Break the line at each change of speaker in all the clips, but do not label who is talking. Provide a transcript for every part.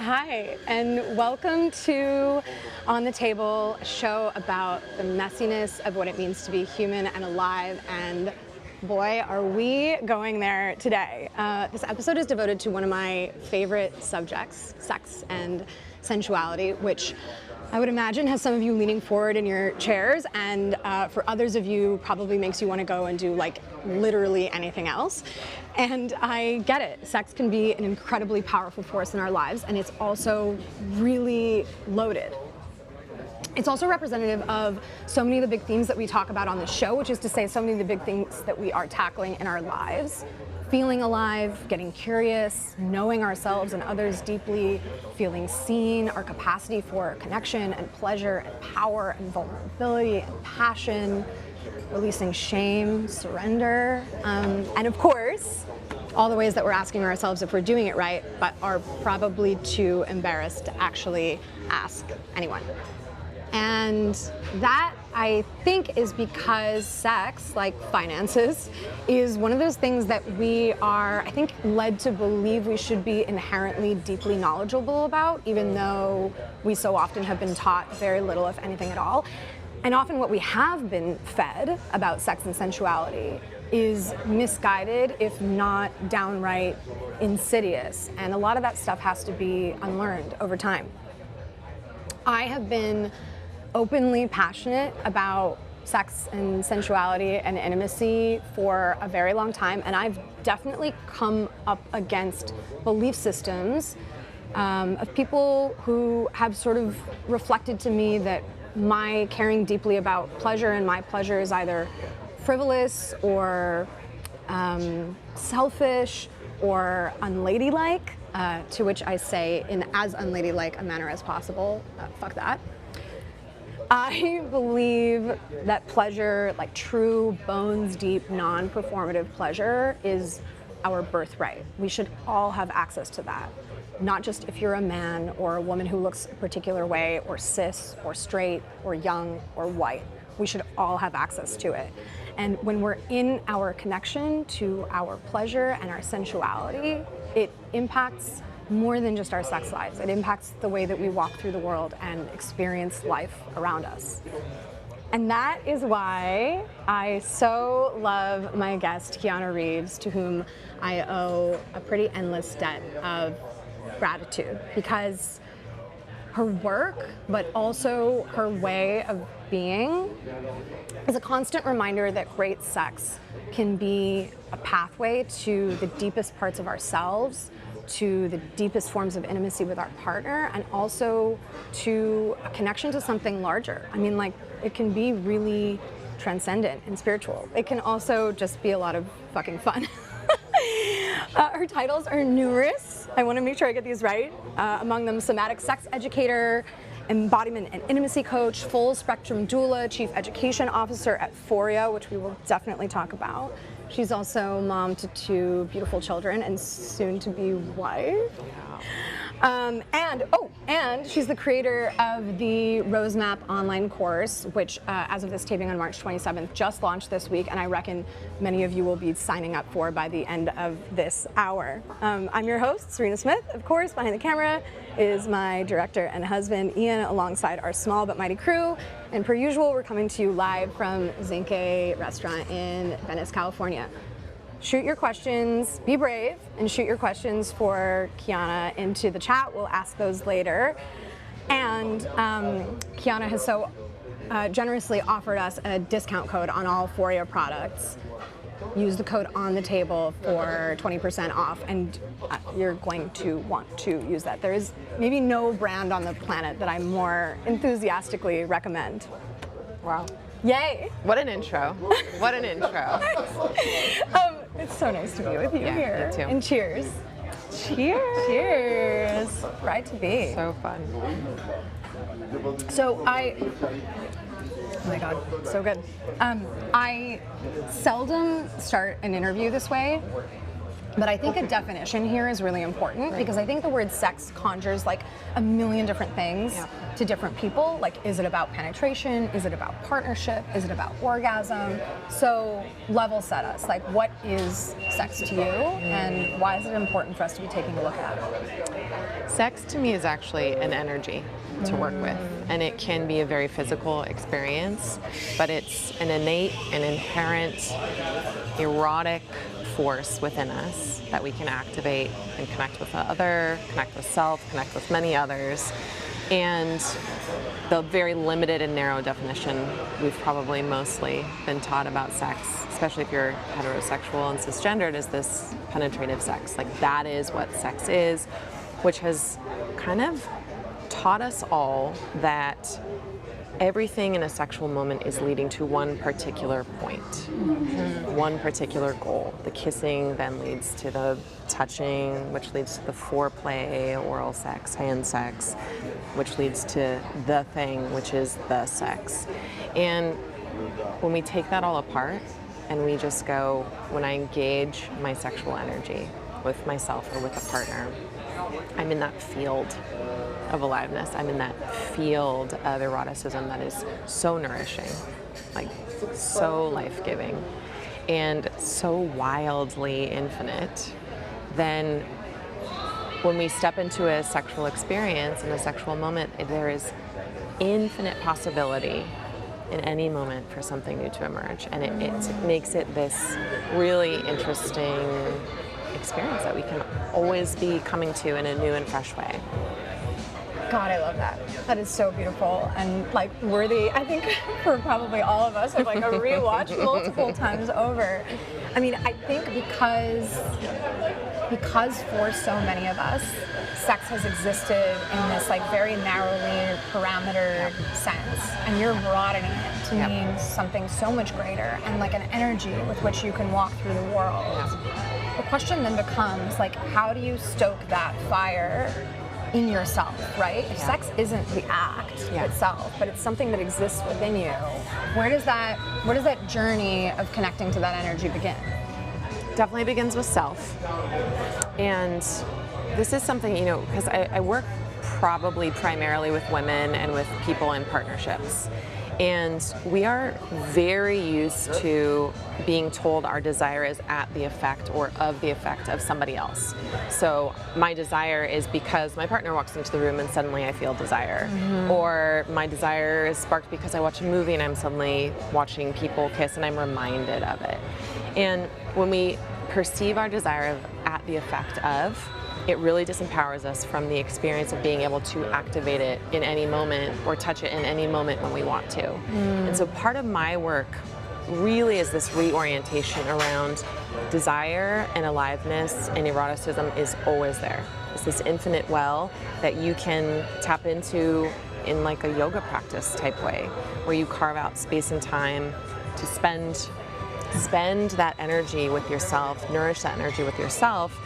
Hi, and welcome to On the Table, a show about the messiness of what it means to be human and alive, and boy, are we going there today. This episode is devoted to one of my favorite subjects, sex and sensuality, which I would imagine has some of you leaning forward in your chairs, and for others of you probably makes you want to go and do like literally anything else. And I get it. Sex can be an incredibly powerful force in our lives, and it's also really loaded. It's also representative of so many of the big themes that we talk about on the show, which is to say so many of the big things that we are tackling in our lives. Feeling alive, getting curious, knowing ourselves and others deeply, feeling seen, our capacity for connection and pleasure and power and vulnerability and passion, releasing shame, surrender, and of course, all the ways that we're asking ourselves if we're doing it right, but are probably too embarrassed to actually ask anyone. And that, I think, is because sex, like finances, is one of those things that we are, I think, led to believe we should be inherently deeply knowledgeable about, even though we so often have been taught very little, if anything at all. And often what we have been fed about sex and sensuality is misguided, if not downright insidious. And a lot of that stuff has to be unlearned over time. I have been openly passionate about sex and sensuality and intimacy for a very long time, and I've definitely come up against belief systems of people who have sort of reflected to me that my caring deeply about pleasure and my pleasure is either frivolous or selfish or unladylike, to which I say in as unladylike a manner as possible, fuck that. I believe that pleasure, like true bones deep, non-performative pleasure, is our birthright. We should all have access to that. Not just if you're a man or a woman who looks a particular way, or cis, or straight, or young, or white. We should all have access to it. And when we're in our connection to our pleasure and our sensuality, it impacts more than just our sex lives. It impacts the way that we walk through the world and experience life around us. And that is why I so love my guest, Kiana Reeves, to whom I owe a pretty endless debt of gratitude, because her work, but also her way of being, is a constant reminder that great sex can be a pathway to the deepest parts of ourselves, to the deepest forms of intimacy with our partner, and also to a connection to something larger. I mean, like, it can be really transcendent and spiritual. It can also just be a lot of fucking fun. Her titles are numerous. I want to make sure I get these right. Among them, somatic sex educator, embodiment and intimacy coach, full spectrum doula, chief education officer at Foria, which we will definitely talk about. She's also mom to 2 beautiful children and soon to be wife. And she's the creator of the Rosemap online course, which as of this taping on March 27th, just launched this week, and I reckon many of you will be signing up for by the end of this hour. I'm your host, Serena Smith. Of course, behind the camera is my director and husband, Ian, alongside our small but mighty crew. And per usual, we're coming to you live from Zinqué restaurant in Venice, California. Shoot your questions, be brave, and shoot your questions for Kiana into the chat. We'll ask those later. And Kiana has so generously offered us a discount code on all Foria products. Use the code on the table for 20% off, and you're going to want to use that. There is maybe no brand on the planet that I more enthusiastically recommend.
Wow.
Yay!
What an intro. What an intro.
It's so nice to be with you here.
Me too.
And cheers.
Cheers.
Cheers. Right to be.
So fun.
So oh my God, so good. I seldom start an interview this way, But I think a definition here is really important because I think the word sex conjures like a million different things to different people. Like, is it about penetration? Is it about partnership? Is it about orgasm? So level set us. Like, what is sex to you and why is it important for us to be taking a look at it?
Sex to me is actually an energy to work with, and it can be a very physical experience, but it's an innate and inherent erotic force within us that we can activate and connect with the other, connect with self, connect with many others. And the very limited and narrow definition we've probably mostly been taught about sex, especially if you're heterosexual and cisgendered, is this penetrative sex. Like, that is what sex is, which has kind of taught us all that everything in a sexual moment is leading to one particular point, one particular goal. The kissing then leads to the touching, which leads to the foreplay, oral sex, hand sex, which leads to the thing, which is the sex. And when we take that all apart and we just go, when I engage my sexual energy with myself or with a partner, I'm in that field of aliveness. I'm in that field of eroticism that is so nourishing, like so life-giving, and so wildly infinite. Then when we step into a sexual experience, in a sexual moment, there is infinite possibility in any moment for something new to emerge. And it makes it this really interesting experience that we can always be coming to in a new and fresh way.
God, I love that. That is so beautiful and like worthy, I think, for probably all of us of like a rewatch multiple times over. I mean, I think because for so many of us, sex has existed in this like very narrowly parametered sense, and you're broadening it to mean something so much greater and like an energy with which you can walk through the world. The question then becomes like, how do you stoke that fire in yourself, right? If sex isn't the act itself, but it's something that exists within you, where does that journey of connecting to that energy begin?
Definitely begins with self. And this is something, you know, because I work probably primarily with women and with people in partnerships. And we are very used to being told our desire is at the effect or of the effect of somebody else. So my desire is because my partner walks into the room and suddenly I feel desire. Or my desire is sparked because I watch a movie and I'm suddenly watching people kiss and I'm reminded of it. And when we perceive our desire of at the effect of, it really disempowers us from the experience of being able to activate it in any moment or touch it in any moment when we want to. And so part of my work really is this reorientation around desire and aliveness, and eroticism is always there. It's this infinite well that you can tap into in like a yoga practice type way, where you carve out space and time to spend that energy with yourself, nourish that energy with yourself,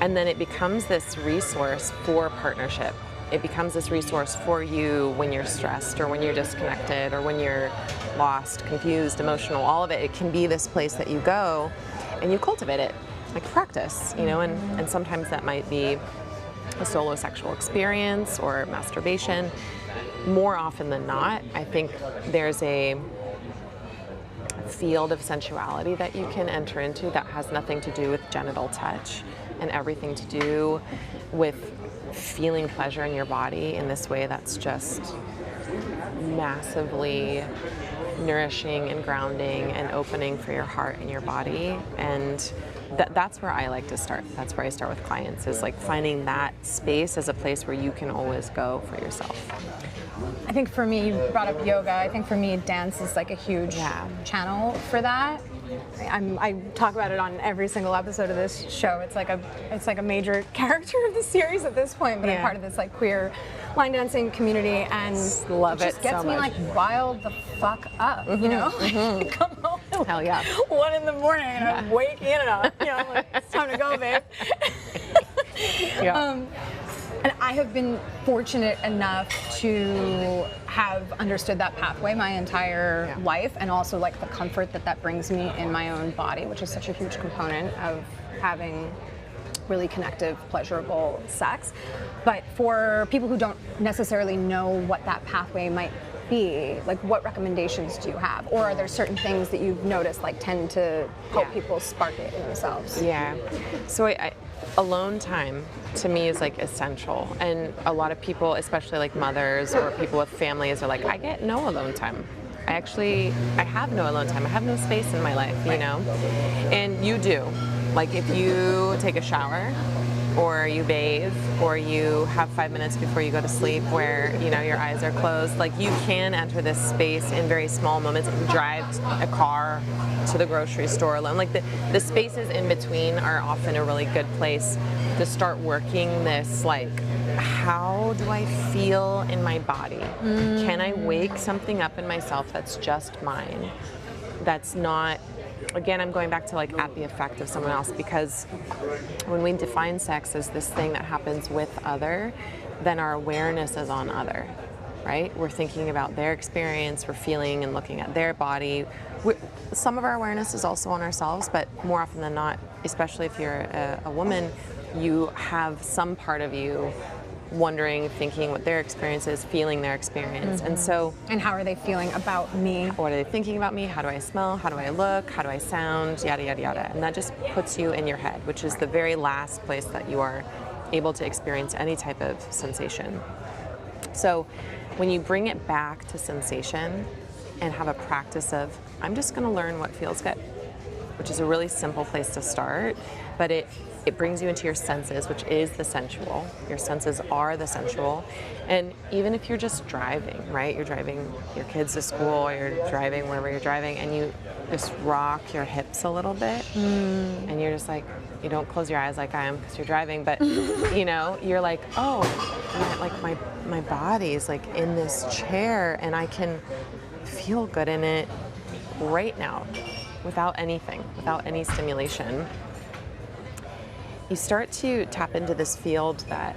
and then it becomes this resource for partnership. It becomes this resource for you when you're stressed or when you're disconnected or when you're lost, confused, emotional, all of it. It can be this place that you go and you cultivate it, like practice, you know, and sometimes that might be a solo sexual experience or masturbation. More often than not, I think there's a field of sensuality that you can enter into that has nothing to do with genital touch and everything to do with feeling pleasure in your body in this way that's just massively nourishing and grounding and opening for your heart and your body. And that's where I like to start. That's where I start with clients, is like finding that space as a place where you can always go for yourself.
I think for me, you brought up yoga. I think for me, dance is like a huge channel for that. I talk about it on every single episode of this show. It's like a major character of the series at this point, but I'm part of this like queer line dancing community, and
love
it just gets
so
me
much.
like riled the fuck up, you know? Come home at
Hell yeah.
1 in the morning and I'm waking up, you know, I'm like, it's time to go, babe. And I have been fortunate enough to have understood that pathway my entire life, and also like the comfort that that brings me in my own body, which is such a huge component of having really connective, pleasurable sex. But for people who don't necessarily know what that pathway might be, like what recommendations do you have? Or are there certain things that you've noticed like tend to help people spark it in themselves?
Yeah. So alone time to me is like essential, and a lot of people, especially like mothers or people with families, are like, I get no alone time. I have no alone time. I have no space in my life, you know? And you do. Like if you take a shower, or you bathe, or you have 5 minutes before you go to sleep where, you know, your eyes are closed, like you can enter this space in very small moments. Drive a car to the grocery store alone. Like the spaces in between are often a really good place to start working this, like, how do I feel in my body? Can I wake something up in myself that's just mine? That's not, again, I'm going back to like at the effect of someone else, because when we define sex as this thing that happens with other, then our awareness is on other, right? We're thinking about their experience, we're feeling and looking at their body. Some of our awareness is also on ourselves, but more often than not, especially if you're a woman, you have some part of you wondering, thinking what their experience is, feeling their experience. And so,
and how are they feeling about me?
What are they thinking about me? How do I smell? How do I look? How do I sound? Yada, yada, yada. And that just puts you in your head, which is the very last place that you are able to experience any type of sensation. So when you bring it back to sensation and have a practice of, I'm just going to learn what feels good, which is a really simple place to start, but it brings you into your senses, which is the sensual. Your senses are the sensual. And even if you're just driving, right? You're driving your kids to school, or you're driving wherever you're driving, and you just rock your hips a little bit, and you're just like, you don't close your eyes like I am because you're driving, but you know, you're like, oh, like my body's like in this chair, and I can feel good in it right now without anything, without any stimulation. You start to tap into this field that,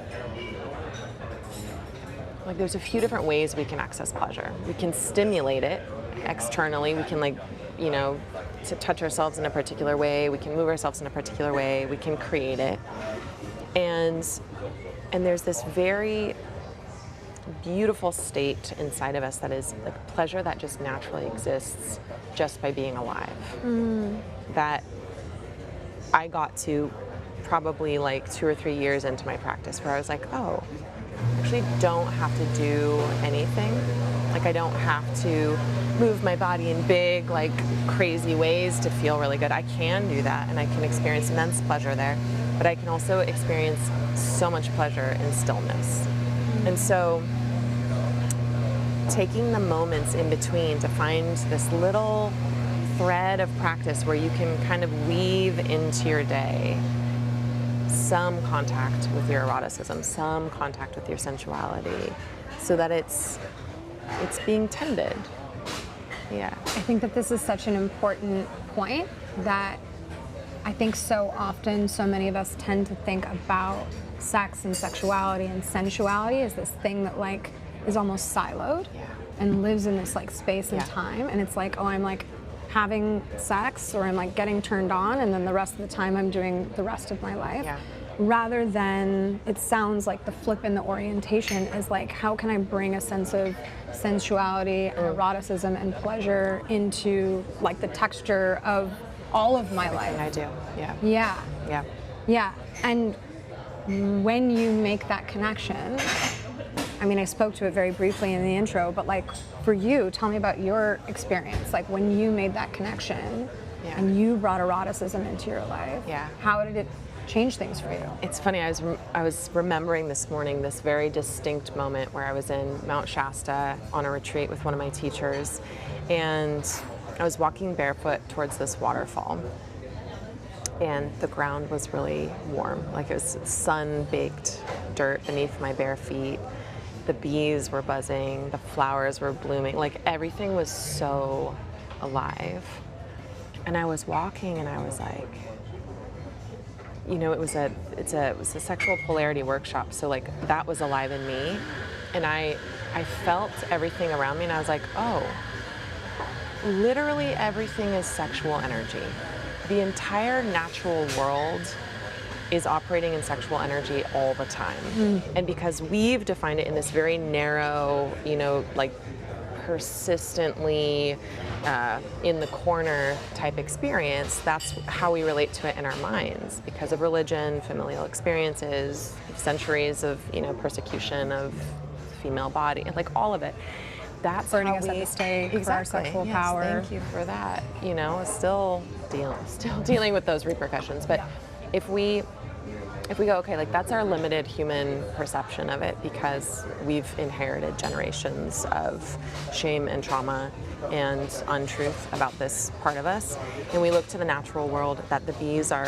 like, there's a few different ways we can access pleasure. We can stimulate it externally. We can, like, you know, to touch ourselves in a particular way. We can move ourselves in a particular way. We can create it. And there's this very beautiful state inside of us that is like pleasure that just naturally exists just by being alive. That I got to probably like 2 or 3 years into my practice, where I was like, oh, I actually don't have to do anything. Like, I don't have to move my body in big, like, crazy ways to feel really good. I can do that, and I can experience immense pleasure there, but I can also experience so much pleasure in stillness. And so taking the moments in between to find this little thread of practice where you can kind of weave into your day some contact with your eroticism, some contact with your sensuality, so that it's being tended. Yeah.
I think that this is such an important point, that I think so often so many of us tend to think about sex and sexuality and sensuality as this thing that like is almost siloed and lives in this like space and time, and it's like, oh, I'm like having sex, or I'm like getting turned on, and then the rest of the time I'm doing the rest of my life. Rather than, it sounds like the flip in the orientation is like, how can I bring a sense of sensuality and eroticism and pleasure into like the texture of all of my life?
I do,
Yeah. And when you make that connection, I mean, I spoke to it very briefly in the intro, but like for you, tell me about your experience. Like when you made that connection and you brought eroticism into your life, how did it change things for you?
It's funny, I was remembering this morning this very distinct moment where I was in Mount Shasta on a retreat with one of my teachers, and I was walking barefoot towards this waterfall, and the ground was really warm, like it was sun-baked dirt beneath my bare feet. The bees were buzzing, the flowers were blooming, like everything was so alive. And I was walking and I was like, you know, it was a sexual polarity workshop, so like that was alive in me, and I felt everything around me, and I was like, oh, literally everything is sexual energy. The entire natural world is operating in sexual energy all the time. And because we've defined it in this very narrow, like persistently in the corner type experience, that's how we relate to it in our minds because of religion, familial experiences, centuries of, persecution of the female body, like all of it. That's
burning
how
us at the stake
exactly.
for our sexual
Yes,
power.
Thank you for that. Still dealing with those repercussions. But if we go, okay, like that's our limited human perception of it because we've inherited generations of shame and trauma and untruth about this part of us, and we look to the natural world that the bees are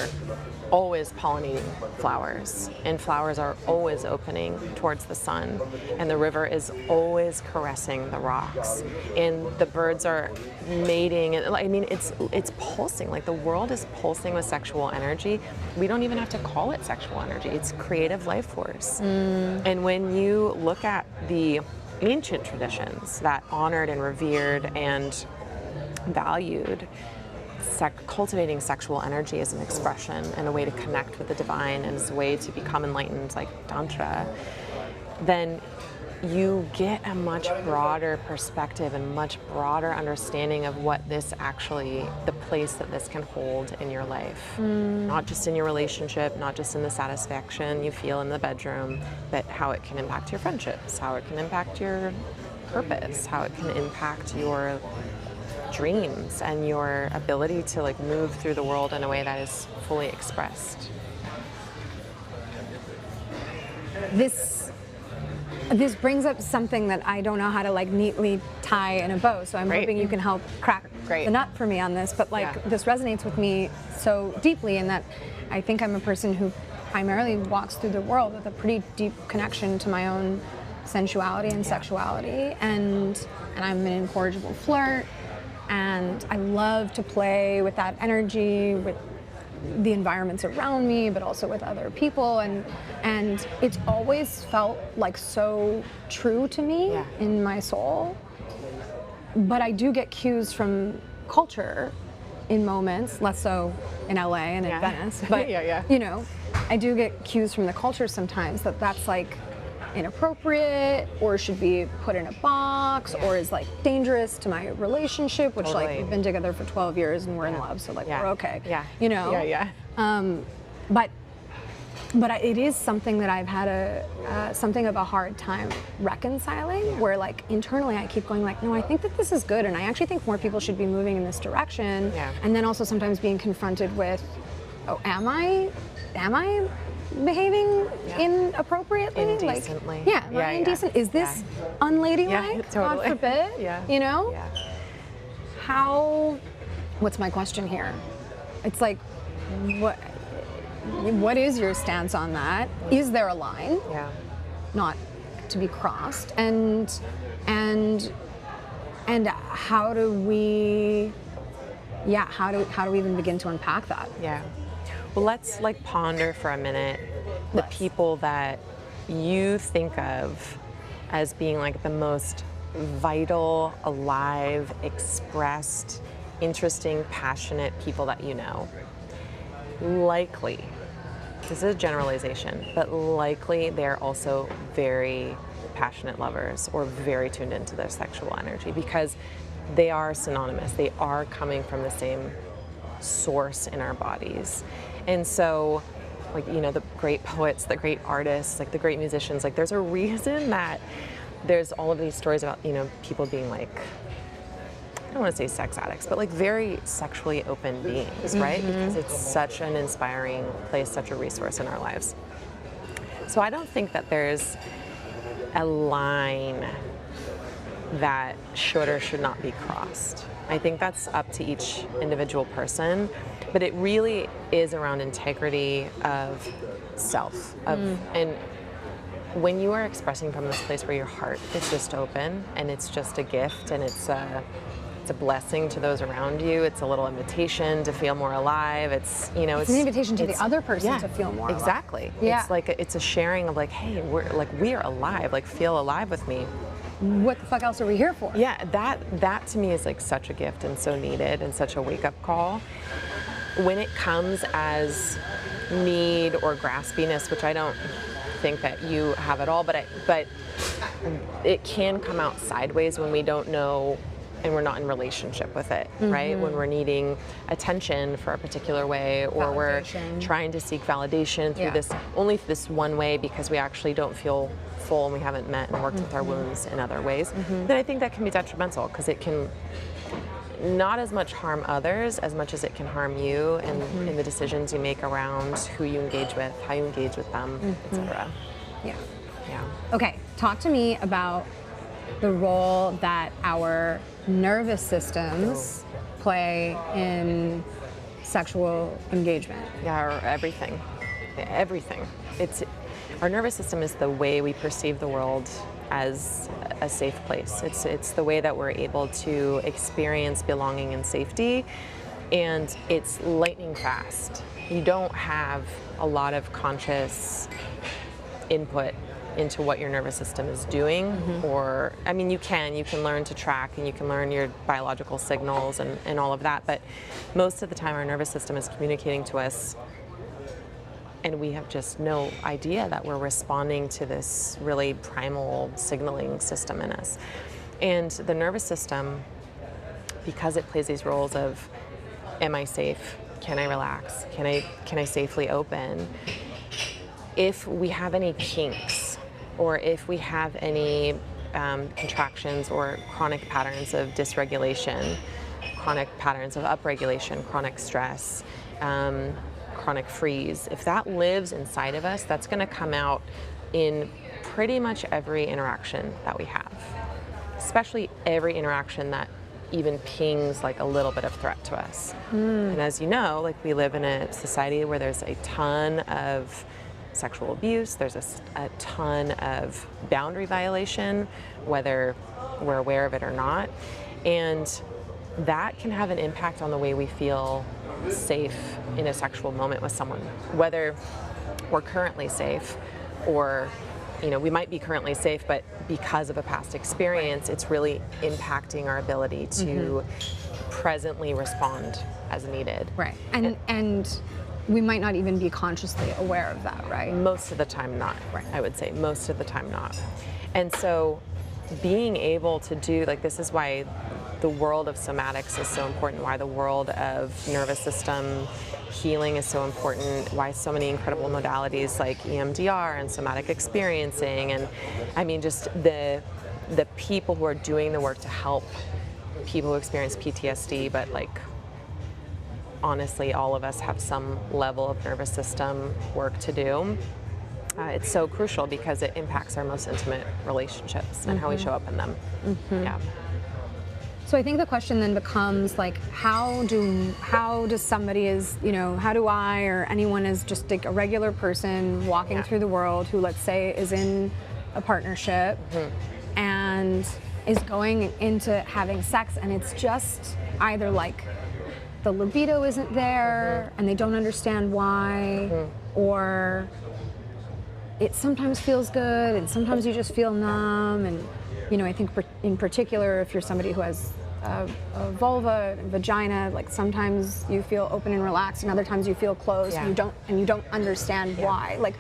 always pollinating flowers, and flowers are always opening towards the sun, and the river is always caressing the rocks, and the birds are mating, and I mean it's pulsing, like the world is pulsing with sexual energy. We don't even have to call it sexual energy, it's creative life force. And when you look at the ancient traditions that honored and revered and valued cultivating sexual energy as an expression and a way to connect with the divine and as a way to become enlightened, like Tantra, then you get a much broader perspective and much broader understanding of what this actually, the place that this can hold in your life. Not just in your relationship, not just in the satisfaction you feel in the bedroom, but how it can impact your friendships, how it can impact your purpose, how it can impact your dreams and your ability to like move through the world in a way that is fully expressed.
This brings up something that I don't know how to like neatly tie in a bow, so I'm hoping you can help crack the nut for me on this, but like this resonates with me so deeply in that I think I'm a person who primarily walks through the world with a pretty deep connection to my own sensuality and sexuality, and I'm an incorrigible flirt, and I love to play with that energy, with the environments around me, but also with other people, and it's always felt like so true to me in my soul. But I do get cues from culture in moments, less so in LA and in Venice, but I do get cues from the culture sometimes that that's like inappropriate or should be put in a box or is like dangerous to my relationship, which like we've been together for 12 years and we're in love, so like we're okay, but it is something that I've had something of a hard time reconciling, where like internally I keep going like, no, I think that this is good and I actually think more people should be moving in this direction, and then also sometimes being confronted with, oh, am I behaving inappropriately?
Indecently.
Like, am I indecent? Is this unladylike?
Totally.
God forbid. What's my question here? It's like, what is your stance on that? Is there a line not to be crossed? And how do we even begin to unpack that?
Well, let's like ponder for a minute the people that you think of as being like the most vital, alive, expressed, interesting, passionate people that you know. Likely, this is a generalization, but likely they're also very passionate lovers or very tuned into their sexual energy because they are synonymous. They are coming from the same source in our bodies. And so, like, the great poets, the great artists, like the great musicians, like there's a reason that there's all of these stories about, people being like, I don't want to say sex addicts, but like very sexually open beings, right? Because it's such an inspiring place, such a resource in our lives. So I don't think that there's a line that should or should not be crossed. I think that's up to each individual person, but it really is around integrity of self. And when you are expressing from this place where your heart is just open and it's just a gift and it's a blessing to those around you, it's a little invitation to feel more alive, it's an
invitation to the other person to feel more alive.
Exactly. It's like it's a sharing of like, hey, we are alive, like feel alive with me.
What the fuck else are we here for?
Yeah, that to me is like such a gift and so needed and such a wake-up call. When it comes as need or graspiness, which I don't think that you have at all, but it can come out sideways when we don't know and we're not in relationship with it, right? When we're needing attention for a particular way, or we're trying to seek validation through this one way because we actually don't feel full and we haven't met and worked with our wounds in other ways, then I think that can be detrimental, because it can not as much harm others as much as it can harm you in the decisions you make around who you engage with, how you engage with them, etc.
Yeah.
Yeah.
Okay, talk to me about the role that our nervous systems play in sexual engagement.
Yeah, or everything. Everything. Our nervous system is the way we perceive the world as a safe place. It's the way that we're able to experience belonging and safety, and it's lightning fast. You don't have a lot of conscious input into what your nervous system is doing, or, I mean, you can learn to track, and you can learn your biological signals and all of that, but most of the time our nervous system is communicating to us, and we have just no idea that we're responding to this really primal signaling system in us. And the nervous system, because it plays these roles of, am I safe? Can I relax? Can I safely open? If we have any kinks, or if we have any contractions or chronic patterns of dysregulation, chronic patterns of upregulation, chronic stress, chronic freeze, if that lives inside of us, that's going to come out in pretty much every interaction that we have, especially every interaction that even pings like a little bit of threat to us. And as you know, like, we live in a society where there's a ton of sexual abuse, there's a ton of boundary violation, whether we're aware of it or not, and that can have an impact on the way we feel safe in a sexual moment with someone, whether we're currently safe, or, you know, we might be currently safe, but because of a past experience, it's really impacting our ability to presently respond as needed.
Right. And we might not even be consciously aware of that, right?
Most of the time not,
Right.
I would say. Most of the time not. And so being able to do, like, this is why the world of somatics is so important, why the world of nervous system healing is so important, why so many incredible modalities like EMDR and somatic experiencing, and I mean, just the people who are doing the work to help people who experience PTSD, but like, honestly, all of us have some level of nervous system work to do. It's so crucial because it impacts our most intimate relationships and how we show up in them. Yeah.
So I think the question then becomes, like, how does somebody how do I, or anyone is just like a regular person walking through the world who, let's say, is in a partnership and is going into having sex, and it's just either like the libido isn't there and they don't understand why, or it sometimes feels good and sometimes you just feel numb, and I think in particular, if you're somebody who has a vulva, a vagina, like, sometimes you feel open and relaxed and other times you feel closed, and you don't understand why. Like,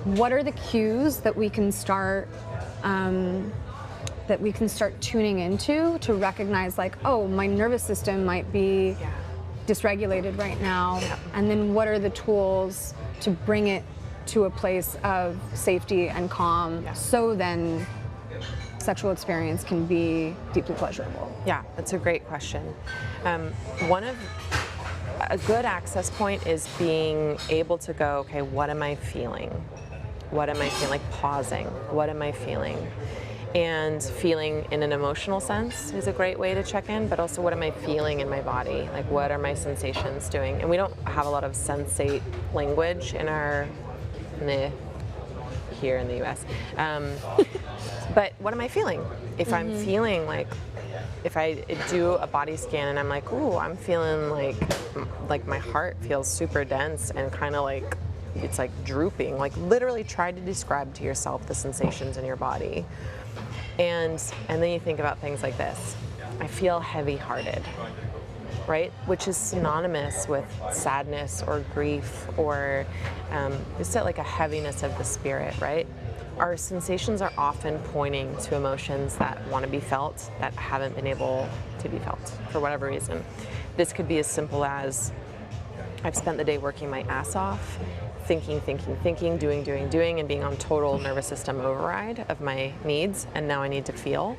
what are the cues that we can start tuning into to recognize, like, oh, my nervous system might be dysregulated right now, and then what are the tools to bring it to a place of safety and calm, so then sexual experience can be deeply pleasurable? Yeah,
that's a great question. A good access point is being able to go, okay, what am I feeling? What am I feeling? Like, pausing. What am I feeling? And feeling in an emotional sense is a great way to check in, but also, what am I feeling in my body? Like, what are my sensations doing? And we don't have a lot of sensate language here in the US. But what am I feeling? If I'm feeling if I do a body scan and I'm like, ooh, I'm feeling like my heart feels super dense and kind of like it's like drooping, like, literally try to describe to yourself the sensations in your body. And then you think about things like this. I feel heavy-hearted, right? Which is synonymous with sadness or grief or just like a heaviness of the spirit, right? Our sensations are often pointing to emotions that want to be felt that haven't been able to be felt for whatever reason. This could be as simple as I've spent the day working my ass off, thinking, doing, and being on total nervous system override of my needs, and now I need to feel.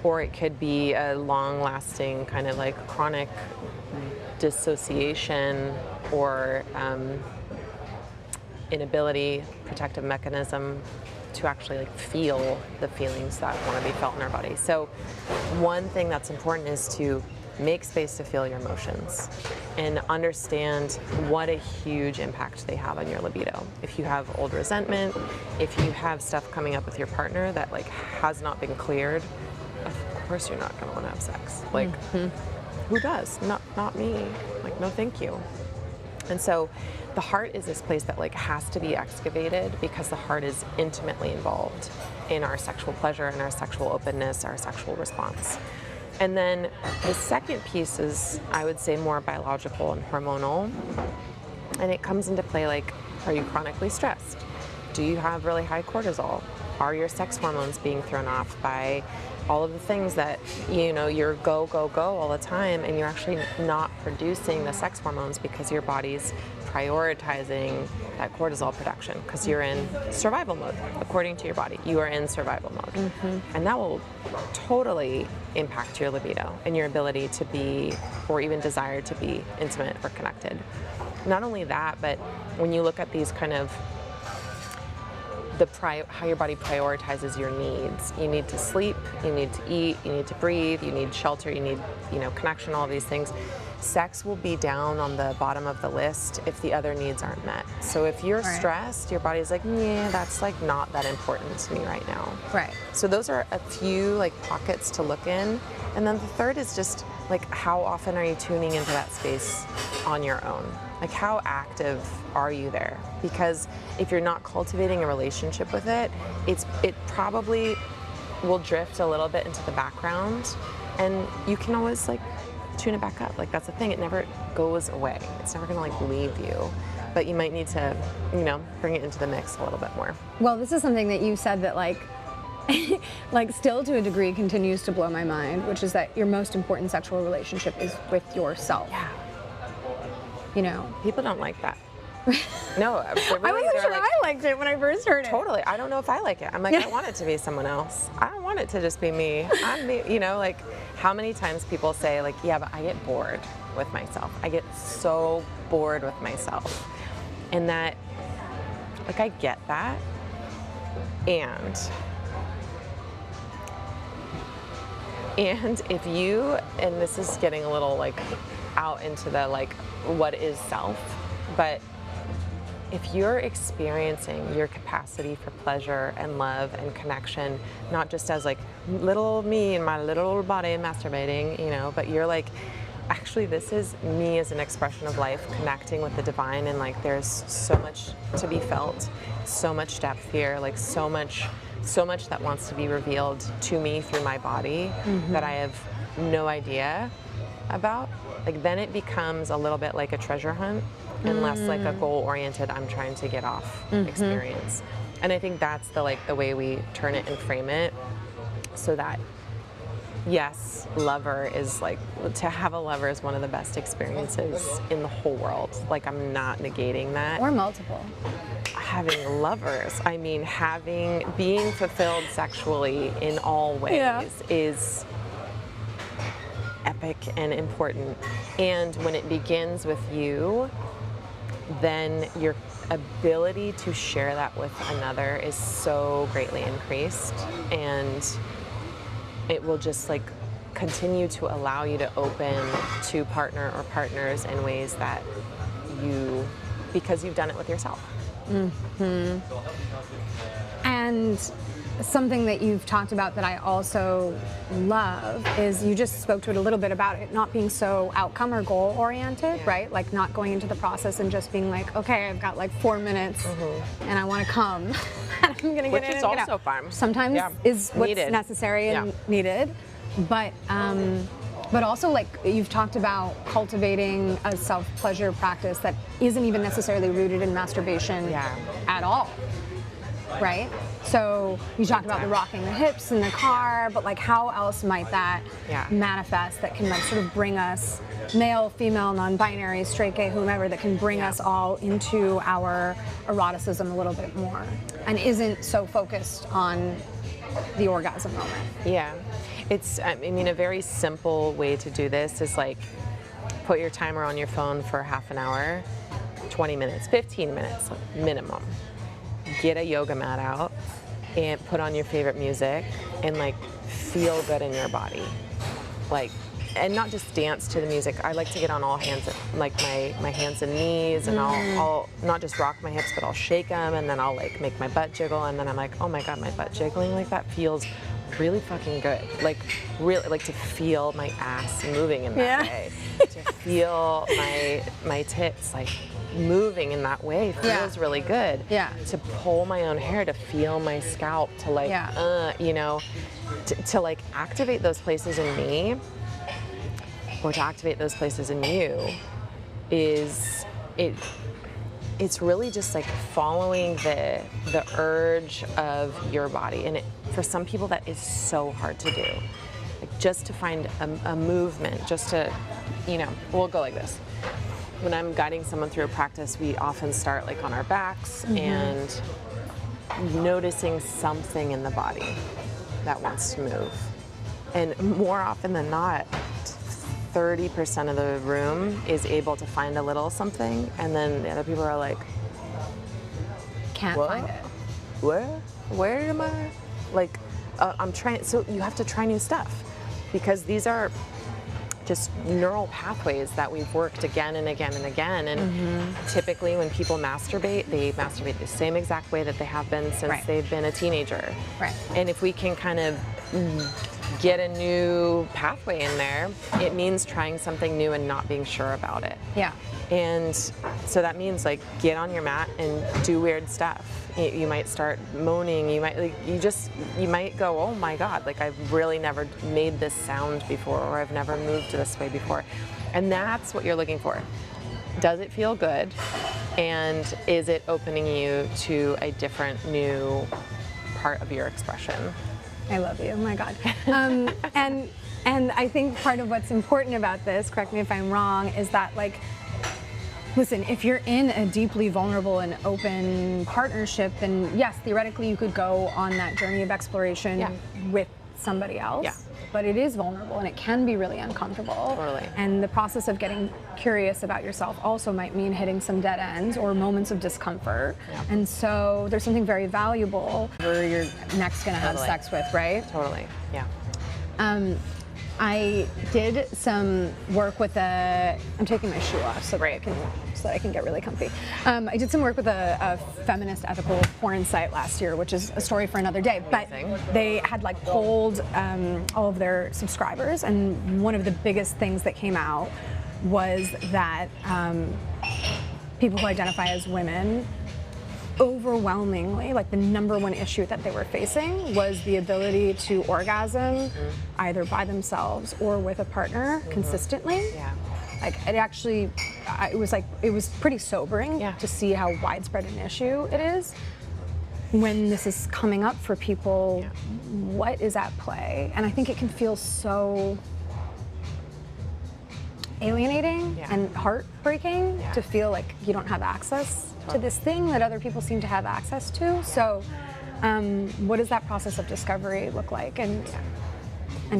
Or it could be a long-lasting kind of like chronic dissociation or inability, protective mechanism to actually like feel the feelings that want to be felt in our body. So one thing that's important is to make space to feel your emotions and understand what a huge impact they have on your libido. If you have old resentment, if you have stuff coming up with your partner that like has not been cleared, of course you're not going to want to have sex. Like, who does? Not me. Like, no thank you. And so the heart is this place that like has to be excavated because the heart is intimately involved in our sexual pleasure and our sexual openness, our sexual response. And then the second piece is, I would say, more biological and hormonal. And it comes into play like, are you chronically stressed? Do you have really high cortisol? Are your sex hormones being thrown off by all of the things that, you know, you're go all the time and you're actually not producing the sex hormones because your body's prioritizing that cortisol production because you're in survival mode. According to your body, you are in survival mode. And that will totally impact your libido and your ability to be, or even desire to be, intimate or connected. Not only that, but when you look at these kind of how your body prioritizes your needs. You need to sleep, you need to eat, you need to breathe, you need shelter, you need, you know, connection, all these things. Sex will be down on the bottom of the list if the other needs aren't met. So if you're stressed, your body's like, yeah, that's like not that important to me right now. Right. So those are a few like pockets to look in. And then the third is just like, how often are you tuning into that space on your own? Like, how active are you there? Because if you're not cultivating a relationship with it, it probably will drift a little bit into the background, and you can always like tune it back up. Like, that's the thing, it never goes away. It's never gonna like leave you, but you might need to, you know, bring it into the mix a little bit more.
Well, this is something that you said that like like still to a degree continues to blow my mind, which is that your most important sexual relationship is with yourself. Yeah. You know,
people don't like that. No, really,
I wasn't sure
like,
I liked it when I first heard it.
Totally. I don't know if I like it. I'm like, I want it to be someone else. I don't want it to just be me. I'm me. You know, like how many times people say like, yeah, but I get bored with myself. I get so bored with myself. And that, like, I get that. And if you, and this is getting a little like out into the like, what is self, but if you're experiencing your capacity for pleasure and love and connection, not just as like little me and my little body masturbating, you know, but you're like, actually this is me as an expression of life, connecting with the divine, and like there's so much to be felt, so much depth here, like so much that wants to be revealed to me through my body that I have no idea about. Like then it becomes a little bit like a treasure hunt and less like a goal-oriented, I'm trying to get off experience. And I think that's the way we turn it and frame it, so that yes, lover is like, to have a lover is one of the best experiences in the whole world. Like, I'm not negating that.
Or multiple.
Having lovers, I mean, being fulfilled sexually in all ways is epic and important. And when it begins with you, then your ability to share that with another is so greatly increased, and it will just like continue to allow you to open to partner or partners in ways that because you've done it with yourself.
And something that you've talked about that I also love is, you just spoke to it a little bit about it not being so outcome or goal oriented, right? Like not going into the process and just being like, okay, I've got like 4 minutes and I want to come. And I'm gonna get in and get out.
Which is also fun.
Sometimes is what's necessary and needed. But But also, like, you've talked about cultivating a self-pleasure practice that isn't even necessarily rooted in masturbation at all, right? So you talk about the rocking the hips in the car, but like how else might that manifest that can like sort of bring us, male, female, non-binary, straight, gay, whomever, that can bring us all into our eroticism a little bit more and isn't so focused on the orgasm moment?
Yeah. It's, I mean, a very simple way to do this is like put your timer on your phone for half an hour, 20 minutes, 15 minutes minimum. Get a yoga mat out and put on your favorite music and like feel good in your body. Like, and not just dance to the music. I like to get on all hands, like my hands and knees, and I'll not just rock my hips, but I'll shake them, and then I'll like make my butt jiggle, and then I'm like, oh my God, my butt jiggling like that feels really fucking good. Like, really, like to feel my ass moving in that way, to feel my tits like moving in that way feels really good. To pull my own hair, to feel my scalp, to like, you know, to like activate those places in me, or to activate those places in you, is it's really just like following the urge of your body. And for some people that is so hard to do. Like just to find a movement, just to, you know, we'll go like this. When I'm guiding someone through a practice, we often start like on our backs and noticing something in the body that wants to move. And more often than not, 30% of the room is able to find a little something, and then the other people are like,
can't find it.
Where am I? Like, I'm trying, so you have to try new stuff, because these are just neural pathways that we've worked again and again and again. And typically when people masturbate, they masturbate the same exact way that they have been since they've been a teenager. And if we can kind of get a new pathway in there, it means trying something new and not being sure about it. And so that means like get on your mat and do weird stuff. You might start moaning, you might like, you might go, oh my God, like I've really never made this sound before, or I've never moved this way before. And that's what you're looking for. Does it feel good? And is it opening you to a different new part of your expression?
I love you, oh my God. And I think part of what's important about this, correct me if I'm wrong, is that like, listen, if you're in a deeply vulnerable and open partnership, then yes, theoretically you could go on that journey of exploration with somebody else. But it is vulnerable and it can be really uncomfortable. And the process of getting curious about yourself also might mean hitting some dead ends or moments of discomfort. And so there's something very valuable where you're next gonna have sex with, right? I did some work with I'm taking my shoe off so that I can get really comfy. I did some work with a feminist ethical porn site last year, which is a story for another day. But they had like polled all of their subscribers, and one of the biggest things that came out was that people who identify as women, overwhelmingly, like the #1 issue that they were facing was the ability to orgasm either by themselves or with a partner consistently. Like it actually, it was pretty sobering to see how widespread an issue it is. When this is coming up for people, what is at play? And I think it can feel so alienating and heartbreaking to feel like you don't have access to this thing that other people seem to have access to. So what does that process of discovery look like? And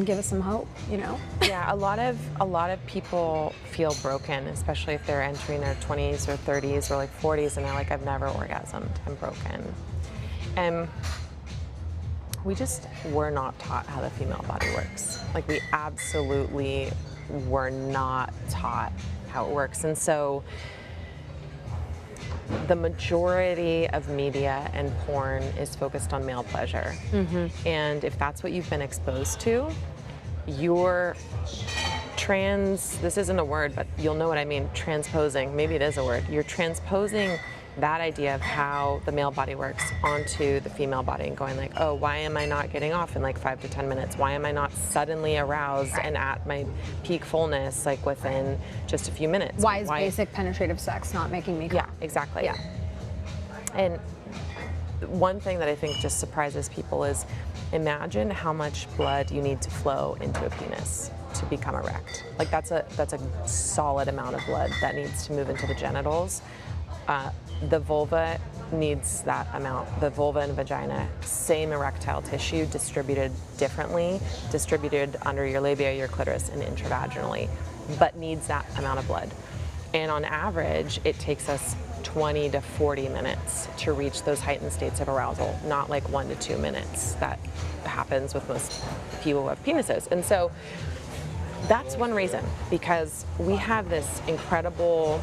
give us some hope, you know?
A lot of people feel broken, especially if they're entering their 20s or 30s or like 40s, and they're like, I've never orgasmed, I'm broken. And we just were not taught how the female body works. Like we absolutely were not taught how it works. And so the majority of media and porn is focused on male pleasure. And if that's what you've been exposed to, you're this isn't a word, but you'll know what I mean, transposing, maybe it is a word. You're transposing that idea of how the male body works onto the female body and going like, oh, why am I not getting off in like 5 to 10 minutes? Why am I not suddenly aroused and at my peak fullness like within just a few minutes?
Why is basic penetrative sex not making me come?
Yeah, exactly.
Yeah.
And one thing that I think just surprises people is imagine how much blood you need to flow into a penis to become erect. Like that's a solid amount of blood that needs to move into the genitals. The vulva needs that amount. The vulva and vagina, same erectile tissue, distributed differently, distributed under your labia, your clitoris, and intravaginally, but needs that amount of blood. And on average, it takes us 20 to 40 minutes to reach those heightened states of arousal, not like 1 to 2 minutes that happens with most people who have penises. And so that's one reason, because we have this incredible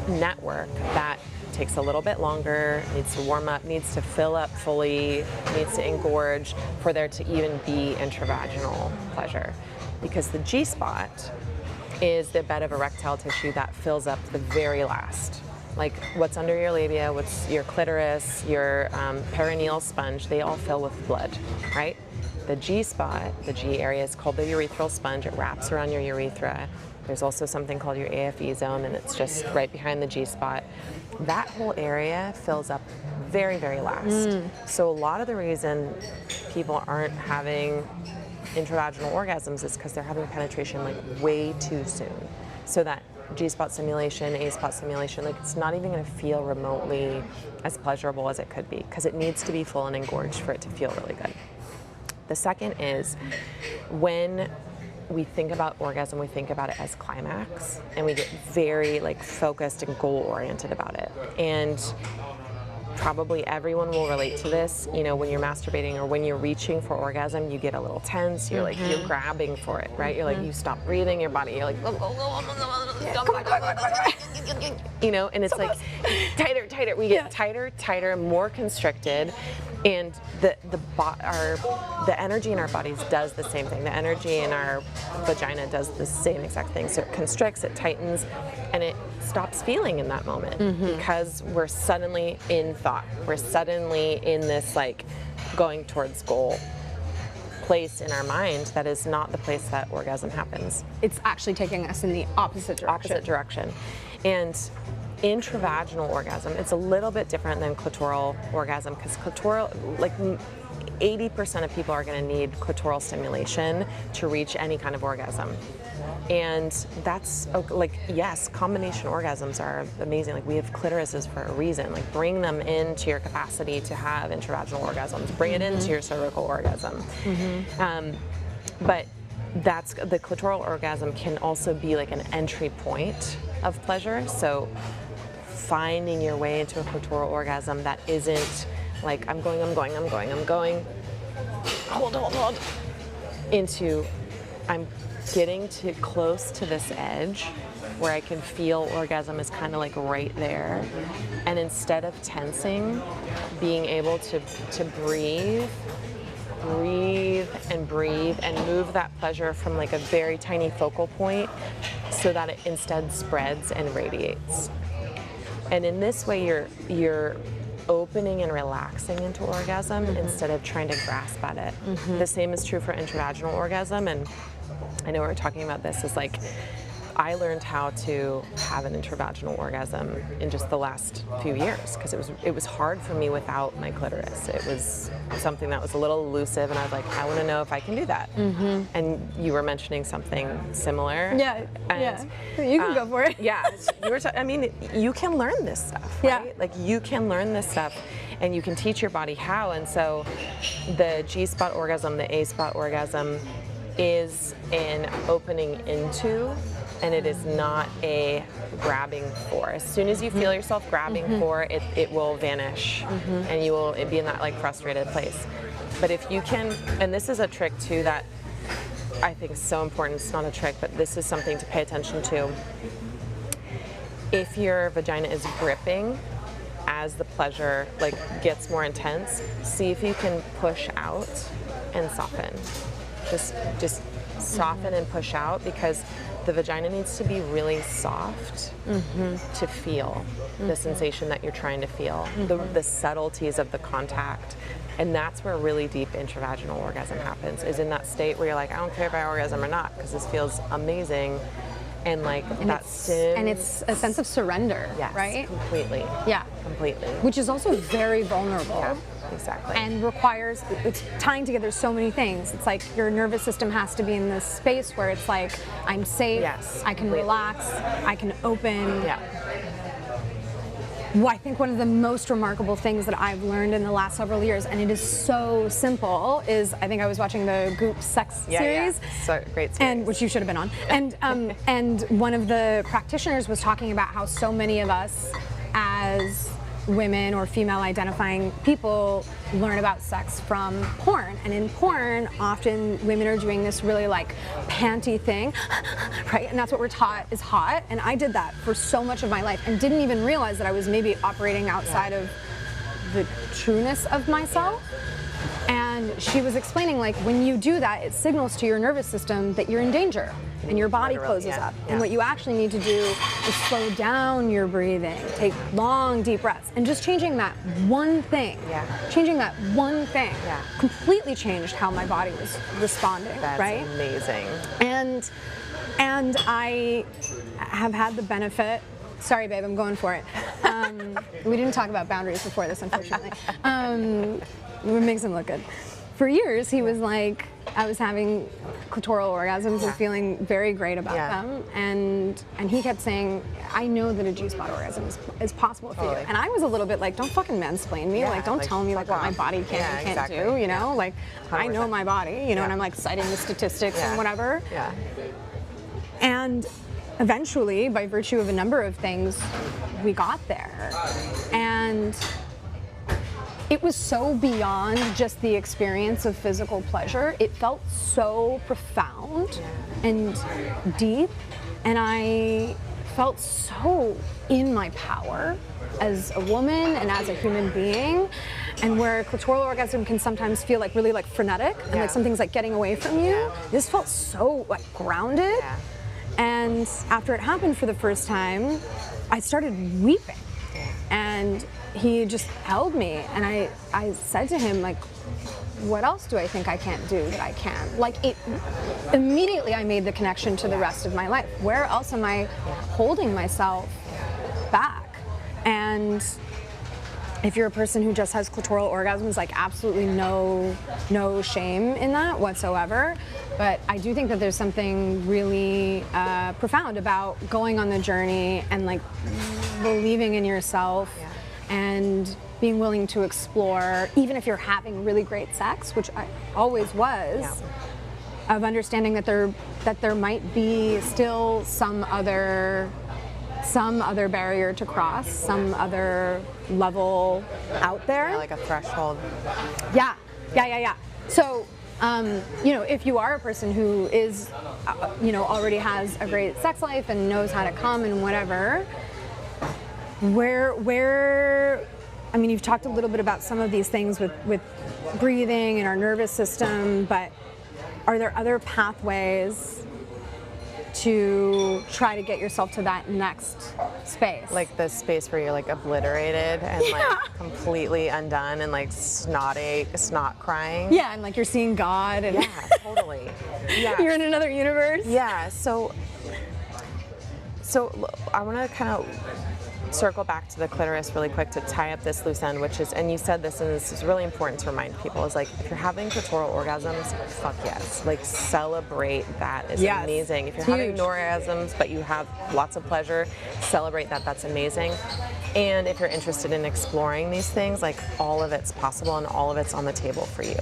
network that takes a little bit longer, needs to warm up, needs to fill up fully, needs to engorge for there to even be intravaginal pleasure. Because the G-spot is the bed of erectile tissue that fills up the very last. Like what's under your labia, what's your clitoris, your perineal sponge, they all fill with blood, right? The G-spot, the G area is called the urethral sponge. It wraps around your urethra. There's also something called your AFE zone, and it's just right behind the G-spot. That whole area fills up very, very last. So a lot of the reason people aren't having intravaginal orgasms is because they're having penetration like way too soon. So that G-spot stimulation, A-spot stimulation, like it's not even going to feel remotely as pleasurable as it could be, because it needs to be full and engorged for it to feel really good. The second is when we think about orgasm, we think about it as climax, and we get very like focused and goal-oriented about it. And probably everyone will relate to this. You know, when you're masturbating or when you're reaching for orgasm, you get a little tense. You're like, you're grabbing for it, right? You're like, you stop breathing, your body, you're like, you know, and it's like tighter, tighter. We get tighter, tighter, more constricted. And the energy in our bodies does the same thing. The energy in our vagina does the same exact thing. So it constricts, it tightens, and it stops feeling in that moment because we're suddenly in thought. We're suddenly in this like going towards goal place in our mind that is not the place that orgasm happens.
It's actually taking us in the opposite direction.
And intravaginal orgasm, it's a little bit different than clitoral orgasm, because clitoral, like 80% of people are going to need clitoral stimulation to reach any kind of orgasm. And that's like, yes, combination orgasms are amazing. Like we have clitorises for a reason. Like bring them into your capacity to have intravaginal orgasms. Bring it into your cervical orgasm. But that's the clitoral orgasm can also be like an entry point of pleasure. So finding your way into a clitoral orgasm that isn't like I'm going, hold, into I'm getting close to this edge where I can feel orgasm is kind of like right there. And instead of tensing, being able to breathe and move that pleasure from like a very tiny focal point so that it instead spreads and radiates. And in this way, you're opening and relaxing into orgasm instead of trying to grasp at it. The same is true for intravaginal orgasm, and I know we were talking about this, is like I learned how to have an intravaginal orgasm in just the last few years because it was hard for me without my clitoris. It was something that was a little elusive, and I was like, I want to know if I can do that. And you were mentioning something similar.
Yeah, you can go for it.
Yeah, you were. I mean, you can learn this stuff, right?
Yeah.
Like you can learn this stuff, and you can teach your body how. And so, the G-spot orgasm, the A-spot orgasm, is an opening into, and it is not a grabbing for. As soon as you feel yourself grabbing for, it will vanish, and you will be in that like frustrated place. But if you can, and this is a trick too that I think is so important, it's not a trick, but this is something to pay attention to. If your vagina is gripping as the pleasure like gets more intense, see if you can push out and soften. Just soften and push out, because the vagina needs to be really soft to feel the sensation that you're trying to feel, the subtleties of the contact. And that's where really deep intravaginal orgasm happens, is in that state where you're like, I don't care if I orgasm or not, because this feels amazing. And like that stim.
And it's a sense of surrender, right?
Completely.
Yeah.
Completely.
Which is also very vulnerable.
Yeah, exactly.
And requires, it's tying together so many things. It's like your nervous system has to be in this space where it's like, I'm safe, I can relax, I can open.
Yeah.
Well, I think one of the most remarkable things that I've learned in the last several years, and it is so simple, is I think I was watching the Goop Sex series.
So great series.
And which you should have been on. And one of the practitioners was talking about how so many of us as women or female identifying people learn about sex from porn. And in porn, often women are doing this really like panty thing, right? And that's what we're taught is hot. And I did that for so much of my life and didn't even realize that I was maybe operating outside of the trueness of myself. And she was explaining, like, when you do that, it signals to your nervous system that you're in danger and your body closes up. And what you actually need to do is slow down your breathing, take long, deep breaths, and just changing that one thing, changing that one thing completely changed how my body was responding, right?
That's amazing.
And I have had the benefit. Sorry, babe, I'm going for it. We didn't talk about boundaries before this, unfortunately. It makes him look good. For years, he was like, I was having clitoral orgasms and feeling very great about them. And he kept saying, I know that a G-spot orgasm is possible for you. And I was a little bit like, don't fucking mansplain me. Like, don't tell me like what my body can and can't do, you know? Like, 100%. I know my body, you know, and I'm like citing the statistics and whatever. And eventually, by virtue of a number of things, we got there. And it was so beyond just the experience of physical pleasure. It felt so profound and deep, and I felt so in my power as a woman and as a human being. And where clitoral orgasm can sometimes feel like really like frenetic and like something's like getting away from you, this felt so like grounded. And after it happened for the first time, I started weeping. And he just held me, and I said to him, like, what else do I think I can't do that I can? Like, immediately I made the connection to the rest of my life. Where else am I holding myself back? And if you're a person who just has clitoral orgasms, like, absolutely no shame in that whatsoever. But I do think that there's something really profound about going on the journey and like believing in yourself and being willing to explore, even if you're having really great sex, which I always was, of understanding that there might be still some other barrier to cross, some other level out there.
Yeah, like a threshold.
Yeah. So, you know, if you are a person who is, you know, already has a great sex life and knows how to come and whatever, where, I mean, you've talked a little bit about some of these things with breathing and our nervous system, but are there other pathways to try to get yourself to that next space?
Like the space where you're like obliterated and like completely undone and like snot crying.
Yeah, and like you're seeing God. And
Totally. Yeah.
You're in another universe.
Yeah, so I want to kind of circle back to the clitoris really quick to tie up this loose end, which is, and you said this, and this is really important to remind people, is like, if you're having clitoral orgasms, fuck yes. Like, celebrate that. It's amazing. If you're having no orgasms, but you have lots of pleasure, celebrate that. That's amazing. And if you're interested in exploring these things, like, all of it's possible and all of it's on the table for you.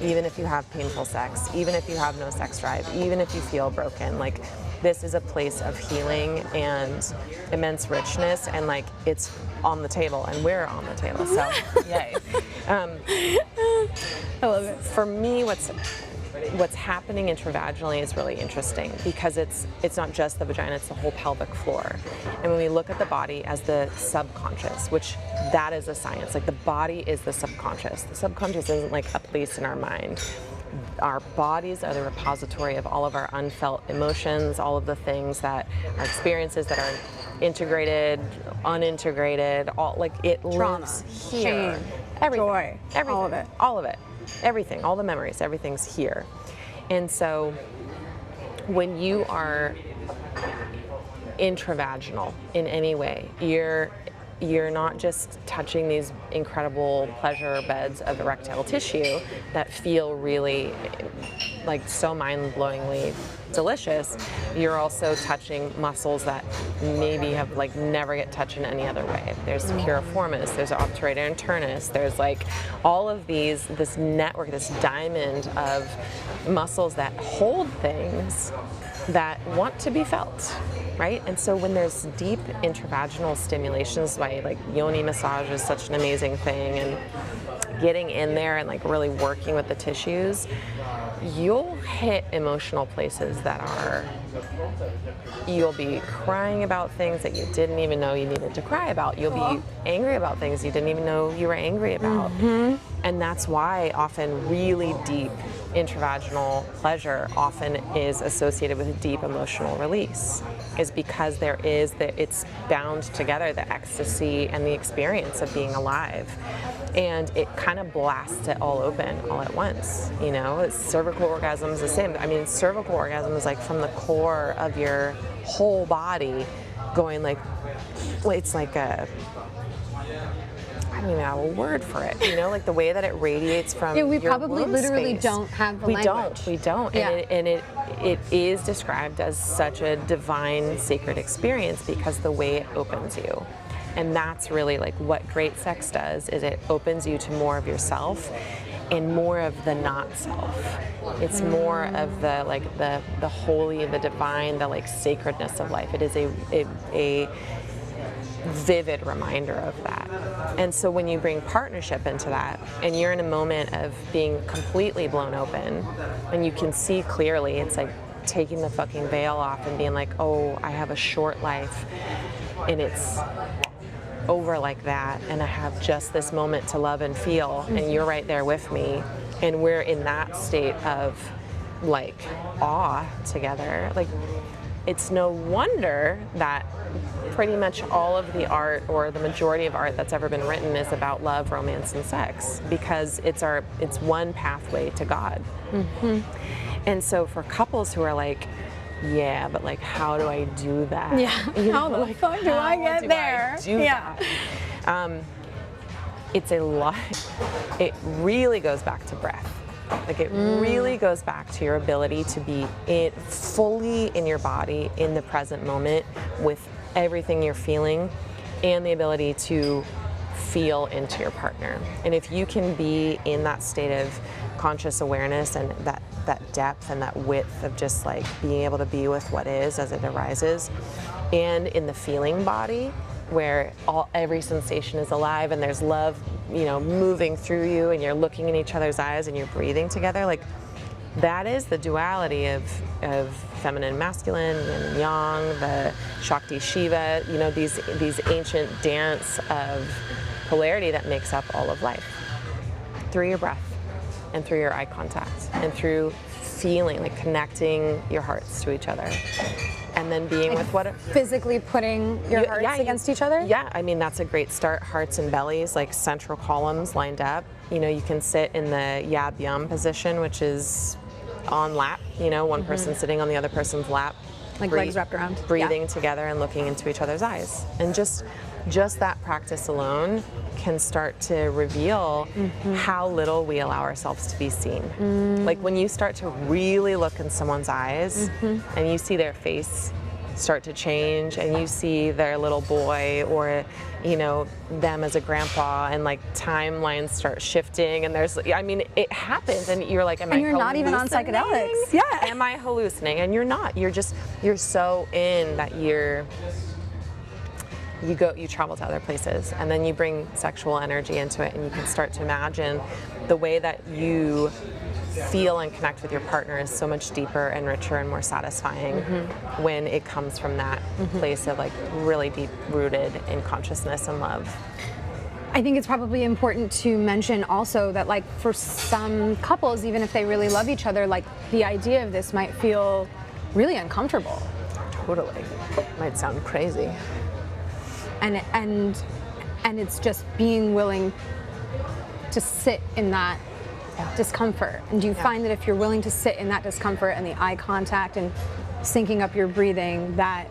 Even if you have painful sex, even if you have no sex drive, even if you feel broken, like, this is a place of healing and immense richness, and like it's on the table, and we're on the table. So, yay!
I love it.
For me, what's happening intravaginally is really interesting because it's not just the vagina; it's the whole pelvic floor. And when we look at the body as the subconscious, which that is a science, like the body is the subconscious. The subconscious isn't like a place in our mind. our bodies are the repository of all of our unfelt emotions, all of the things that our experiences that are integrated, unintegrated, all like it
Trauma,
lives here.
shame,
Everything,
joy,
everything,
all of it.
everything, all the memories, everything's here. And so when you are intravaginal in any way, you're not just touching these incredible pleasure beds of erectile tissue that feel really like so mind-blowingly delicious. You're also touching muscles that maybe have like never get touched in any other way. There's piriformis, there's obturator internus, there's like all of these, this network, this diamond of muscles that hold things that want to be felt, right? And so when there's deep intravaginal stimulations, by like yoni massage is such an amazing thing, and getting in there and like really working with the tissues, you'll hit emotional places that are, you'll be crying about things that you didn't even know you needed to cry about. You'll be angry about things you didn't even know you were angry about. And that's why often really deep intravaginal pleasure often is associated with a deep emotional release, is because there is it's bound together, the ecstasy and the experience of being alive. And it kind of blasts it all open all at once, you know? Cervical orgasm is the same. I mean, cervical orgasm is like from the core of your whole body going like, it's like a, I don't even have a word for it, you know, like the way that it radiates from
Yeah, we
your
probably
womb
literally
space.
don't have the
we
language.
We don't.
Yeah.
And it is described as such a divine, sacred experience because the way it opens you. And that's really like what great sex does, is it opens you to more of yourself and more of the not self. It's more of the like the holy, the divine, the like sacredness of life. It is a vivid reminder of that. And so when you bring partnership into that, and you're in a moment of being completely blown open, and you can see clearly, it's like taking the fucking veil off and being like, oh, I have a short life, and it's over like that, and I have just this moment to love and feel, and you're right there with me, and we're in that state of like awe together. Like, it's no wonder that pretty much all of the art, or the majority of art that's ever been written, is about love, romance, and sex, because it's one pathway to God. And so for couples who are like, yeah, but like, how do I do that?
Yeah, how the fuck do I get there?
It's a lot. It really goes back to breath. Like, it really goes back to your ability to be fully in your body, in the present moment, with everything you're feeling, and the ability to feel into your partner. And if you can be in that state of conscious awareness, and that depth and that width of just like being able to be with what is as it arises, and in the feeling body, where every sensation is alive and there's love, you know, moving through you, and you're looking in each other's eyes and you're breathing together, like, that is the duality of feminine, masculine, yin and yang, the Shakti, Shiva, you know, these ancient dance of polarity that makes up all of life. Through your breath, and through your eye contact, and through feeling, like connecting your hearts to each other, and then being like with
physically putting your hearts against each other?
Yeah, I mean, that's a great start. Hearts and bellies, like central columns lined up. You know, you can sit in the yab yum position, which is on lap, you know, one person sitting on the other person's lap.
Like legs wrapped around.
Breathing together and looking into each other's eyes. And just that practice alone can start to reveal how little we allow ourselves to be seen. Like, when you start to really look in someone's eyes, and you see their face start to change, and you see their little boy, or, you know, them as a grandpa, and like timelines start shifting, and there's, I mean, it happens, and you're like, am I hallucinating?
And you're not even on psychedelics. Yeah.
Am I hallucinating? And you're not. You're so in that you travel to other places, and then you bring sexual energy into it, and you can start to imagine the way that you feel and connect with your partner is so much deeper and richer and more satisfying when it comes from that place of like really deep rooted in consciousness and love.
I think it's probably important to mention also that, like, for some couples, even if they really love each other, like, the idea of this might feel really uncomfortable.
Totally. Might sound crazy.
And it's just being willing to sit in that discomfort. And do you find that if you're willing to sit in that discomfort and the eye contact and syncing up your breathing, that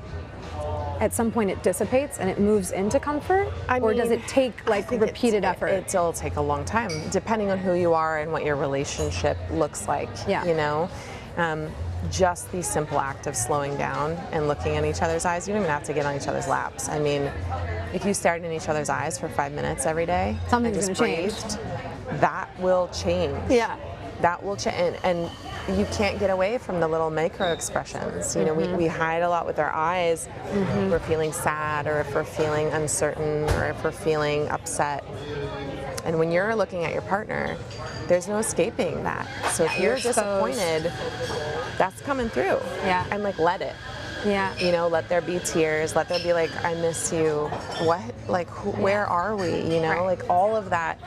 at some point it dissipates and it moves into comfort? Or does it take like repeated effort?
It'll take a long time, depending on who you are and what your relationship looks like.
Yeah.
You know, just the simple act of slowing down and looking in each other's eyes. You don't even have to get on each other's laps. I mean, if you stared in each other's eyes for 5 minutes every day,
something's going to change.
That will change.
Yeah.
That will change. And you can't get away from the little micro expressions. You know, we hide a lot with our eyes. We're feeling sad, or if we're feeling uncertain, or if we're feeling upset. And when you're looking at your partner, there's no escaping that. So if you're disappointed, that's coming through.
Yeah.
And like, let it.
Yeah.
You know, let there be tears. Let there be like, I miss you. What? Like, where are we? You know, like all of that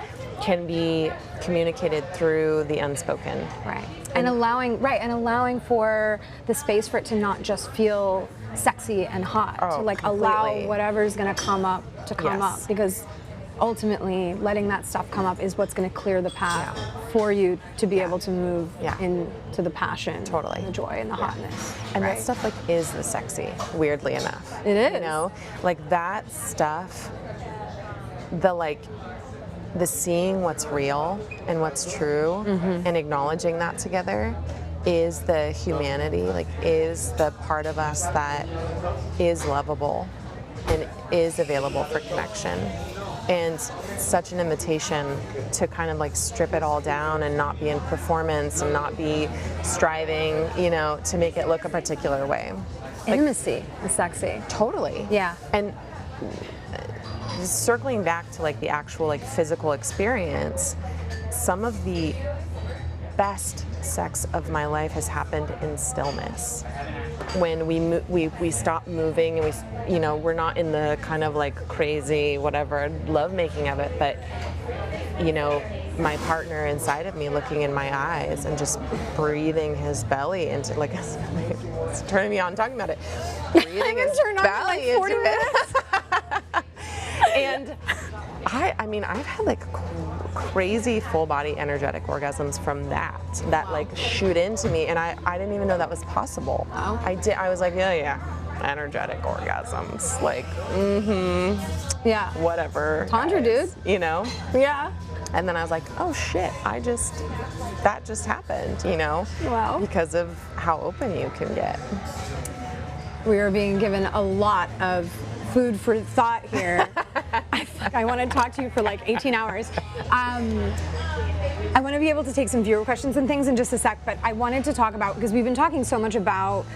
can be communicated through the unspoken.
Right. And allowing for the space for it to not just feel sexy and hot. To like allow whatever's going to come up to come up, because ultimately letting that stuff come up is what's going to clear the path for you to be able to move into the passion, the joy, and the hotness.
And that stuff like is the sexy, weirdly enough.
It is.
You know, like that stuff, the seeing what's real and what's true and acknowledging that together is the humanity, like is the part of us that is lovable and is available for connection. And such an invitation to kind of like strip it all down and not be in performance and not be striving, you know, to make it look a particular way.
Intimacy is sexy.
Totally.
Yeah.
And circling back to like the actual like physical experience, some of the best sex of my life has happened in stillness. When we stop moving and we're not in the kind of like crazy whatever love making of it, but you know, my partner inside of me looking in my eyes and just breathing his belly into, like, it's turning me on talking about it. Breathing his belly into it. And I mean, I've had like crazy full body energetic orgasms from that like shoot into me, and I didn't even know that was possible.
Wow.
I was like, yeah, energetic orgasms, like,
yeah,
whatever.
Tantra, dude.
You know?
Yeah.
And then I was like, oh shit, that just happened, you know?
Wow.
Because of how open you can get.
We are being given a lot of food for thought here. I want to talk to you for like 18 hours. I want to be able to take some viewer questions and things in just a sec, but I wanted to talk about, because we've been talking so much about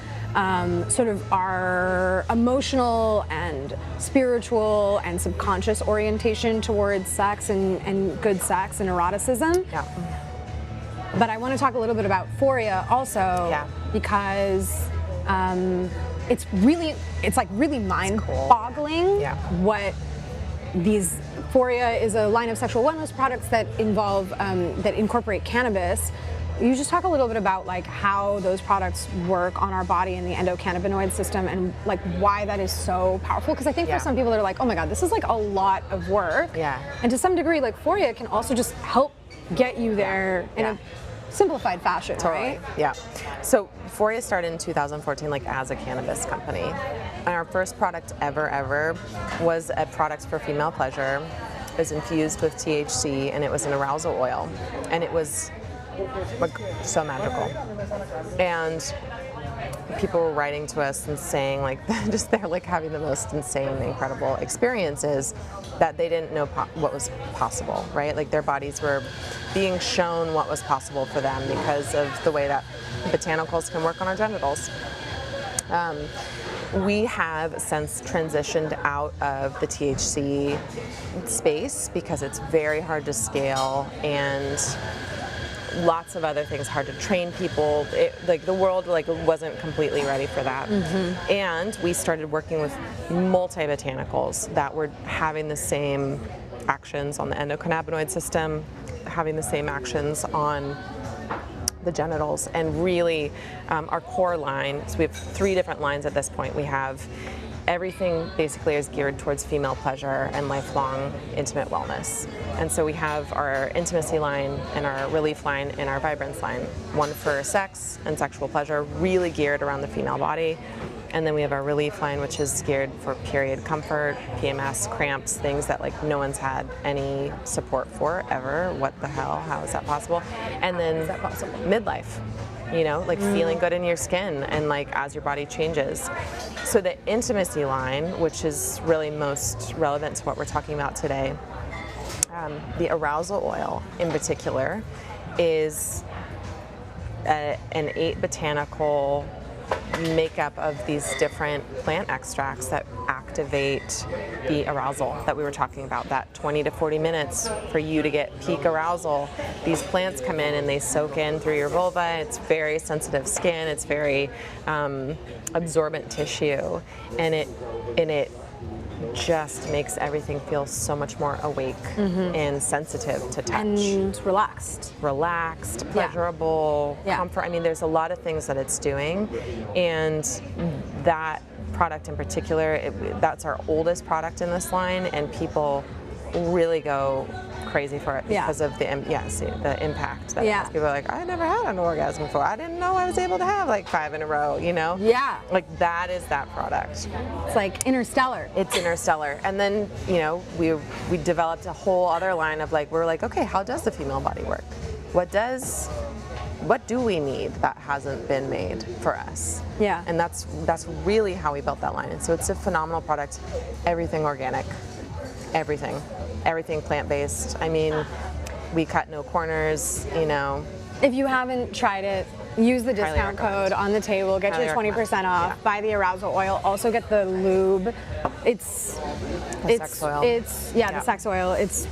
sort of our emotional and spiritual and subconscious orientation towards sex and good sex and eroticism.
Yeah.
But I want to talk a little bit about Phoria also, because it's like really mind-boggling what these. Phoria is a line of sexual wellness products that involve that incorporate cannabis. You just talk a little bit about like how those products work on our body and the endocannabinoid system, and like why that is so powerful. Because I think for some people they're like, oh my god, this is like a lot of work.
Yeah.
And to some degree, like Phoria can also just help get you there in a simplified fashion, right?
Yeah. So Phoria started in 2014 like as a cannabis company. And our first product ever was a product for female pleasure. It was infused with THC, and it was an arousal oil. And it was like so magical. And people were writing to us and saying like just they're like having the most insane, incredible experiences that they didn't know what was possible, right? Like their bodies were being shown what was possible for them because of the way that botanicals can work on our genitals. We have since transitioned out of the THC space because it's very hard to scale and lots of other things, hard to train people. Like the world wasn't completely ready for that. And we started working with multi-botanicals that were having the same actions on the endocannabinoid system, having the same actions on the genitals, and really our core line, so we have 3 different lines at this point. We have everything basically is geared towards female pleasure and lifelong intimate wellness. And so we have our intimacy line and our relief line and our vibrance line, one for sex and sexual pleasure, really geared around the female body. And then we have our relief line, which is geared for period comfort, PMS, cramps, things that like no one's had any support for ever. What the hell? How is that possible? And then
Is that possible?
Midlife, you know, like feeling good in your skin and like as your body changes. So the intimacy line, which is really most relevant to what we're talking about today, the arousal oil in particular is an 8 botanical makeup of these different plant extracts that activate the arousal that we were talking about, that 20 to 40 minutes for you to get peak arousal. These plants come in and they soak in through your vulva. It's very sensitive skin, it's very absorbent tissue, and it just makes everything feel so much more awake and sensitive to touch.
And relaxed.
Relaxed, pleasurable, comfort. I mean, there's a lot of things that it's doing, and that product in particular, that's our oldest product in this line, and people really go crazy for it because of the impact that it has. People are like, I never had an orgasm before. I didn't know I was able to have like 5 in a row, you know?
Yeah.
Like that is that product.
It's like interstellar.
It's interstellar. And then, you know, we developed a whole other line of like, we're like, okay, how does the female body work? What do we need that hasn't been made for us?
Yeah.
And that's really how we built that line. And so it's a phenomenal product. Everything organic. Everything plant-based. I mean, we cut no corners, you know.
If you haven't tried it, use the discount code on the table, get your 20% off, buy the arousal oil, also get the lube. It's
sex oil.
The sex oil. It's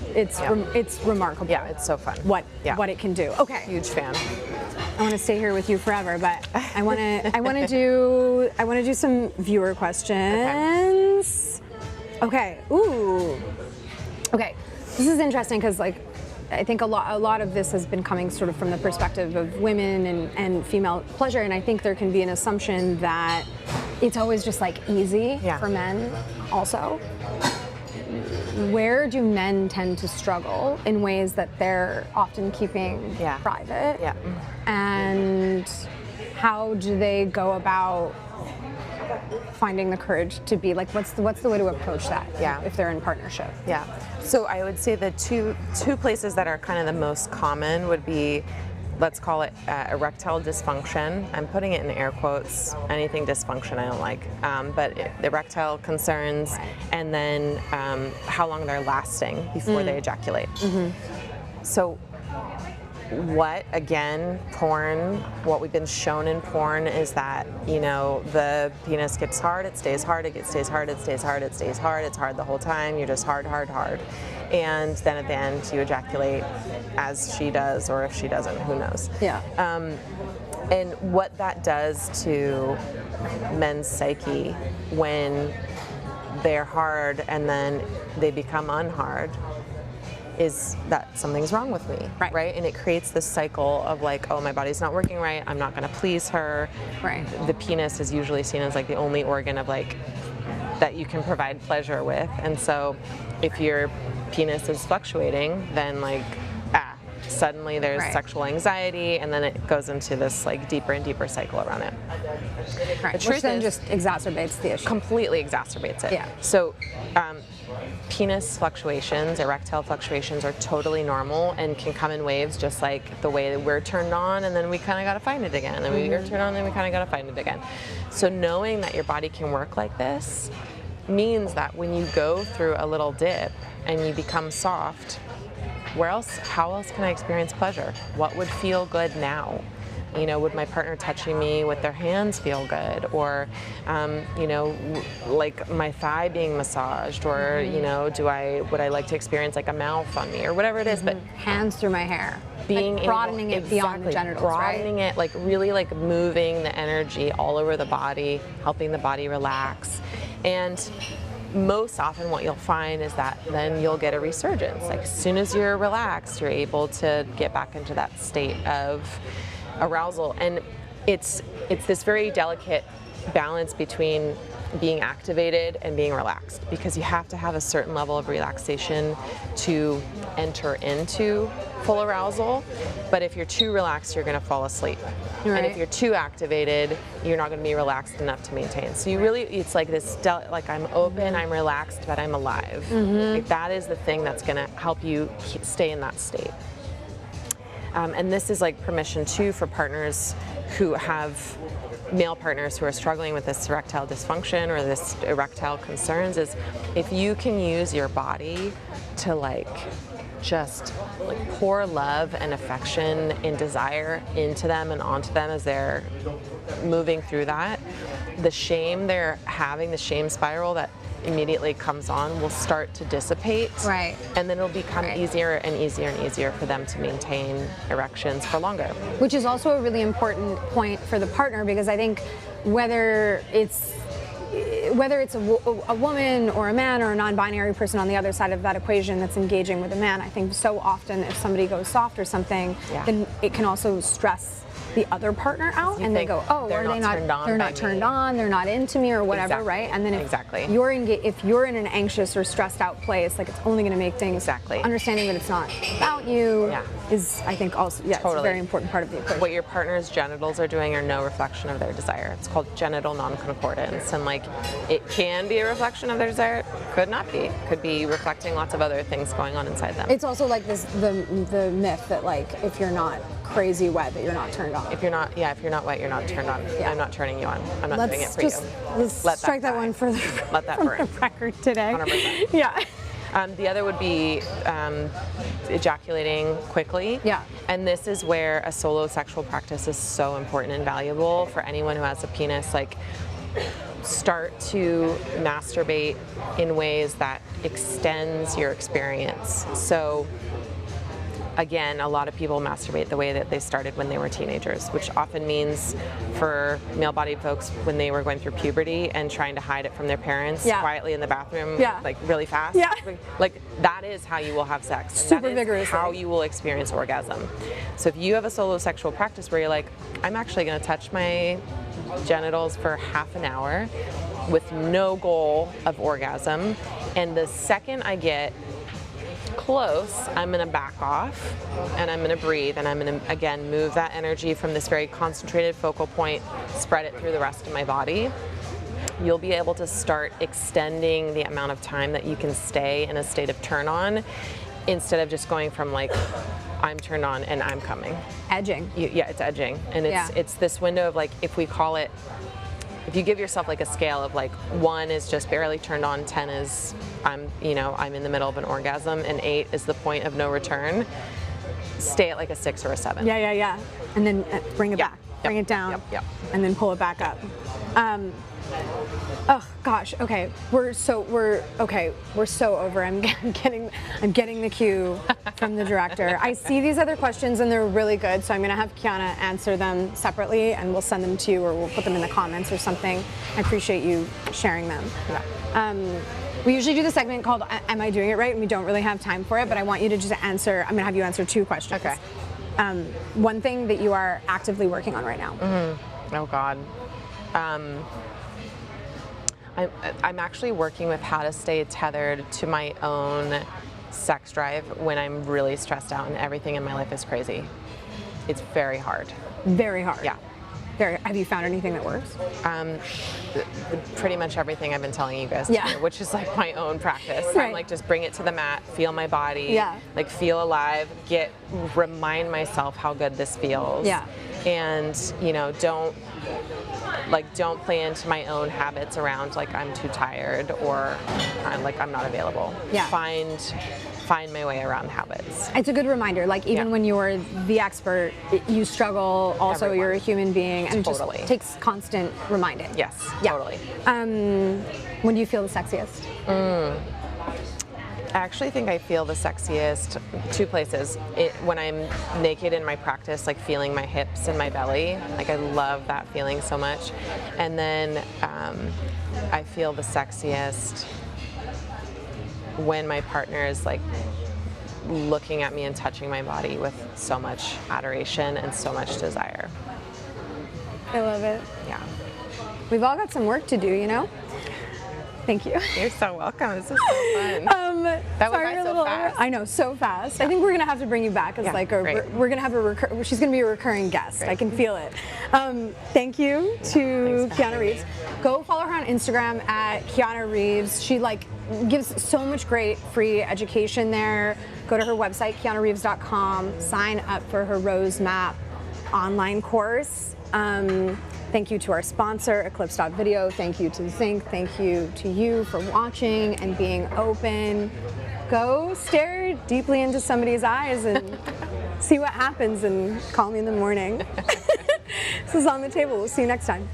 remarkable.
Yeah, it's so fun.
What it can do. Okay.
Huge fan.
I want to stay here with you forever, but I want to do some viewer questions. Okay. Ooh. Okay. This is interesting because like I think a lot of this has been coming sort of from the perspective of women and female pleasure, and I think there can be an assumption that it's always just like easy for men also. Where do men tend to struggle in ways that they're often keeping private? Yeah. And how do they go about finding the courage to be like, what's the way to approach that if they're in partnership?
Yeah. So I would say the two places that are kind of the most common would be, let's call it erectile dysfunction. I'm putting it in air quotes. Anything dysfunction I don't like. But erectile concerns, and then how long they're lasting before they ejaculate. So what we've been shown in porn is that, you know, the penis gets hard, it stays hard, it stays hard, it stays hard, it stays hard, it's hard the whole time, you're just hard. And then at the end you ejaculate as she does, or if she doesn't, who knows. Yeah. And what that does to men's psyche when they're hard and then they become unhard is that something's wrong with me, right? And it creates this cycle of like, oh, my body's not working right, I'm not gonna please her. Right. The penis is usually seen as like the only organ of like, that you can provide pleasure with. And so if your penis is fluctuating, then like, suddenly there's sexual anxiety, and then it goes into this like deeper and deeper cycle around it.
Right. Which then just exacerbates the issue.
Completely exacerbates it. Yeah. So penis fluctuations, erectile fluctuations are totally normal and can come in waves, just like the way that we're turned on and then we kind of got to find it again. And then we're turned on and then we kind of got to find it again. So knowing that your body can work like this means that when you go through a little dip and you become soft, how else can I experience pleasure? What would feel good now? You know, would my partner touching me with their hands feel good? Or, you know, like my thigh being massaged? Or, you know, would I like to experience like a mouth on me or whatever it is? But
hands through my hair.
Being
like broadening it beyond the genitals,
broadening it, like really like moving the energy all over the body, helping the body relax. And most often what you'll find is that then you'll get a resurgence. Like as soon as you're relaxed, you're able to get back into that state of arousal. And it's this very delicate balance between being activated and being relaxed, because you have to have a certain level of relaxation to enter into full arousal. But if you're too relaxed, you're going to fall asleep.
Right.
And if you're too activated, you're not going to be relaxed enough to maintain. So you really, it's like this, like I'm open, I'm relaxed, but I'm alive. Like that is the thing that's going to help you stay in that state. And this is like permission too for partners who have male partners who are struggling with this erectile dysfunction or this erectile concerns, is if you can use your body to like just like pour love and affection and desire into them and onto them as they're moving through that, the shame they're having, the shame spiral that immediately comes on will start to dissipate.
Right.
And then it'll become easier and easier and easier for them to maintain erections for longer.
Which is also a really important point for the partner, because I think whether it's a woman or a man or a non-binary person on the other side of that equation that's engaging with a man, I think so often if somebody goes soft or something, then it can also stress the other partner out, and they go, oh,
they're not turned on,
they're not into me or whatever, right? And then if you're in an anxious or stressed out place, like it's only going to make things, understanding that it's not about you is, I think, also, it's a very important part of the equation.
What your partner's genitals are doing are no reflection of their desire. It's called genital non-concordance, and like it can be a reflection of their desire, could not be. Could be reflecting lots of other things going on inside them.
It's also like this, the myth that like if you're not crazy wet, that you're not turned on.
If you're not wet, you're not turned on. I'm not turning you on. I'm not doing it for you.
Let's strike that one for the,
let that burn.
The record today.
100%.
Yeah.
The other would be ejaculating quickly.
Yeah.
And this is where a solo sexual practice is so important and valuable for anyone who has a penis. Like, start to masturbate in ways that extends your experience. So again, a lot of people masturbate the way that they started when they were teenagers, which often means for male-bodied folks when they were going through puberty and trying to hide it from their parents quietly in the bathroom, like really fast.
Yeah.
Like that is how you will have sex.
Super vigorously.
How you will experience orgasm. So if you have a solo sexual practice where you're like, I'm actually going to touch my genitals for half an hour with no goal of orgasm, and the second I get close, I'm going to back off and I'm going to breathe, and I'm going to again move that energy from this very concentrated focal point, spread it through the rest of my body. You'll be able to start extending the amount of time that you can stay in a state of turn on, instead of just going from like I'm turned on and I'm coming.
Edging.
It's edging, and it's this window of like, if we call it, if you give yourself like a scale of like 1 is just barely turned on, 10 is I'm in the middle of an orgasm, and 8 is the point of no return, stay at like a 6 or a 7.
Yeah. And then bring it back, bring it down, and then pull it back up. Oh gosh, okay. We're so over. I'm getting the cue from the director. I see these other questions and they're really good, so I'm gonna have Kiana answer them separately, and we'll send them to you, or we'll put them in the comments or something. I appreciate you sharing them. We usually do the segment called Am I Doing It Right? And we don't really have time for it, but I want you to just answer. I'm gonna have you answer 2 questions.
Okay.
One thing that you are actively working on right now.
Oh God. I'm actually working with how to stay tethered to my own sex drive when I'm really stressed out and everything in my life is crazy. It's very hard.
Very hard.
Yeah.
Have you found anything that works?
Pretty much everything I've been telling you guys, which is like my own practice.
Right.
I'm like, just bring it to the mat, feel my body, like feel alive, remind myself how good this feels. Yeah. And don't play into my own habits around like I'm too tired or I'm not available. Yeah. Find my way around habits.
It's a good reminder, like even when you're the expert, you struggle, also
Everyone.
You're a human being, and
Totally.
it just takes constant reminding.
Yes, totally.
When do you feel the sexiest?
I actually think I feel the sexiest 2 places. When I'm naked in my practice, like feeling my hips and my belly, like I love that feeling so much. And then I feel the sexiest when my partner is like looking at me and touching my body with so much adoration and so much desire.
I love it.
Yeah.
We've all got some work to do, you know? Thank you.
You're so welcome. This is so fun. That
sorry,
went by
a
so
little
fast.
I know, so fast.
Yeah.
I think we're gonna have to bring you back as
Yeah,
like
great.
we're gonna have she's gonna be a recurring guest.
Great.
I can feel it. Thank you to Kiana Reeves. Go follow her on Instagram at Kiana Reeves. She like gives so much great free education there. Go to her website, kianareeves.com. Sign up for her Rose Map online course. Thank you to our sponsor, eclipse.video. Thank you to Zinqué. Thank you to you for watching and being open. Go stare deeply into somebody's eyes and see what happens and call me in the morning. This is On the Table. We'll see you next time.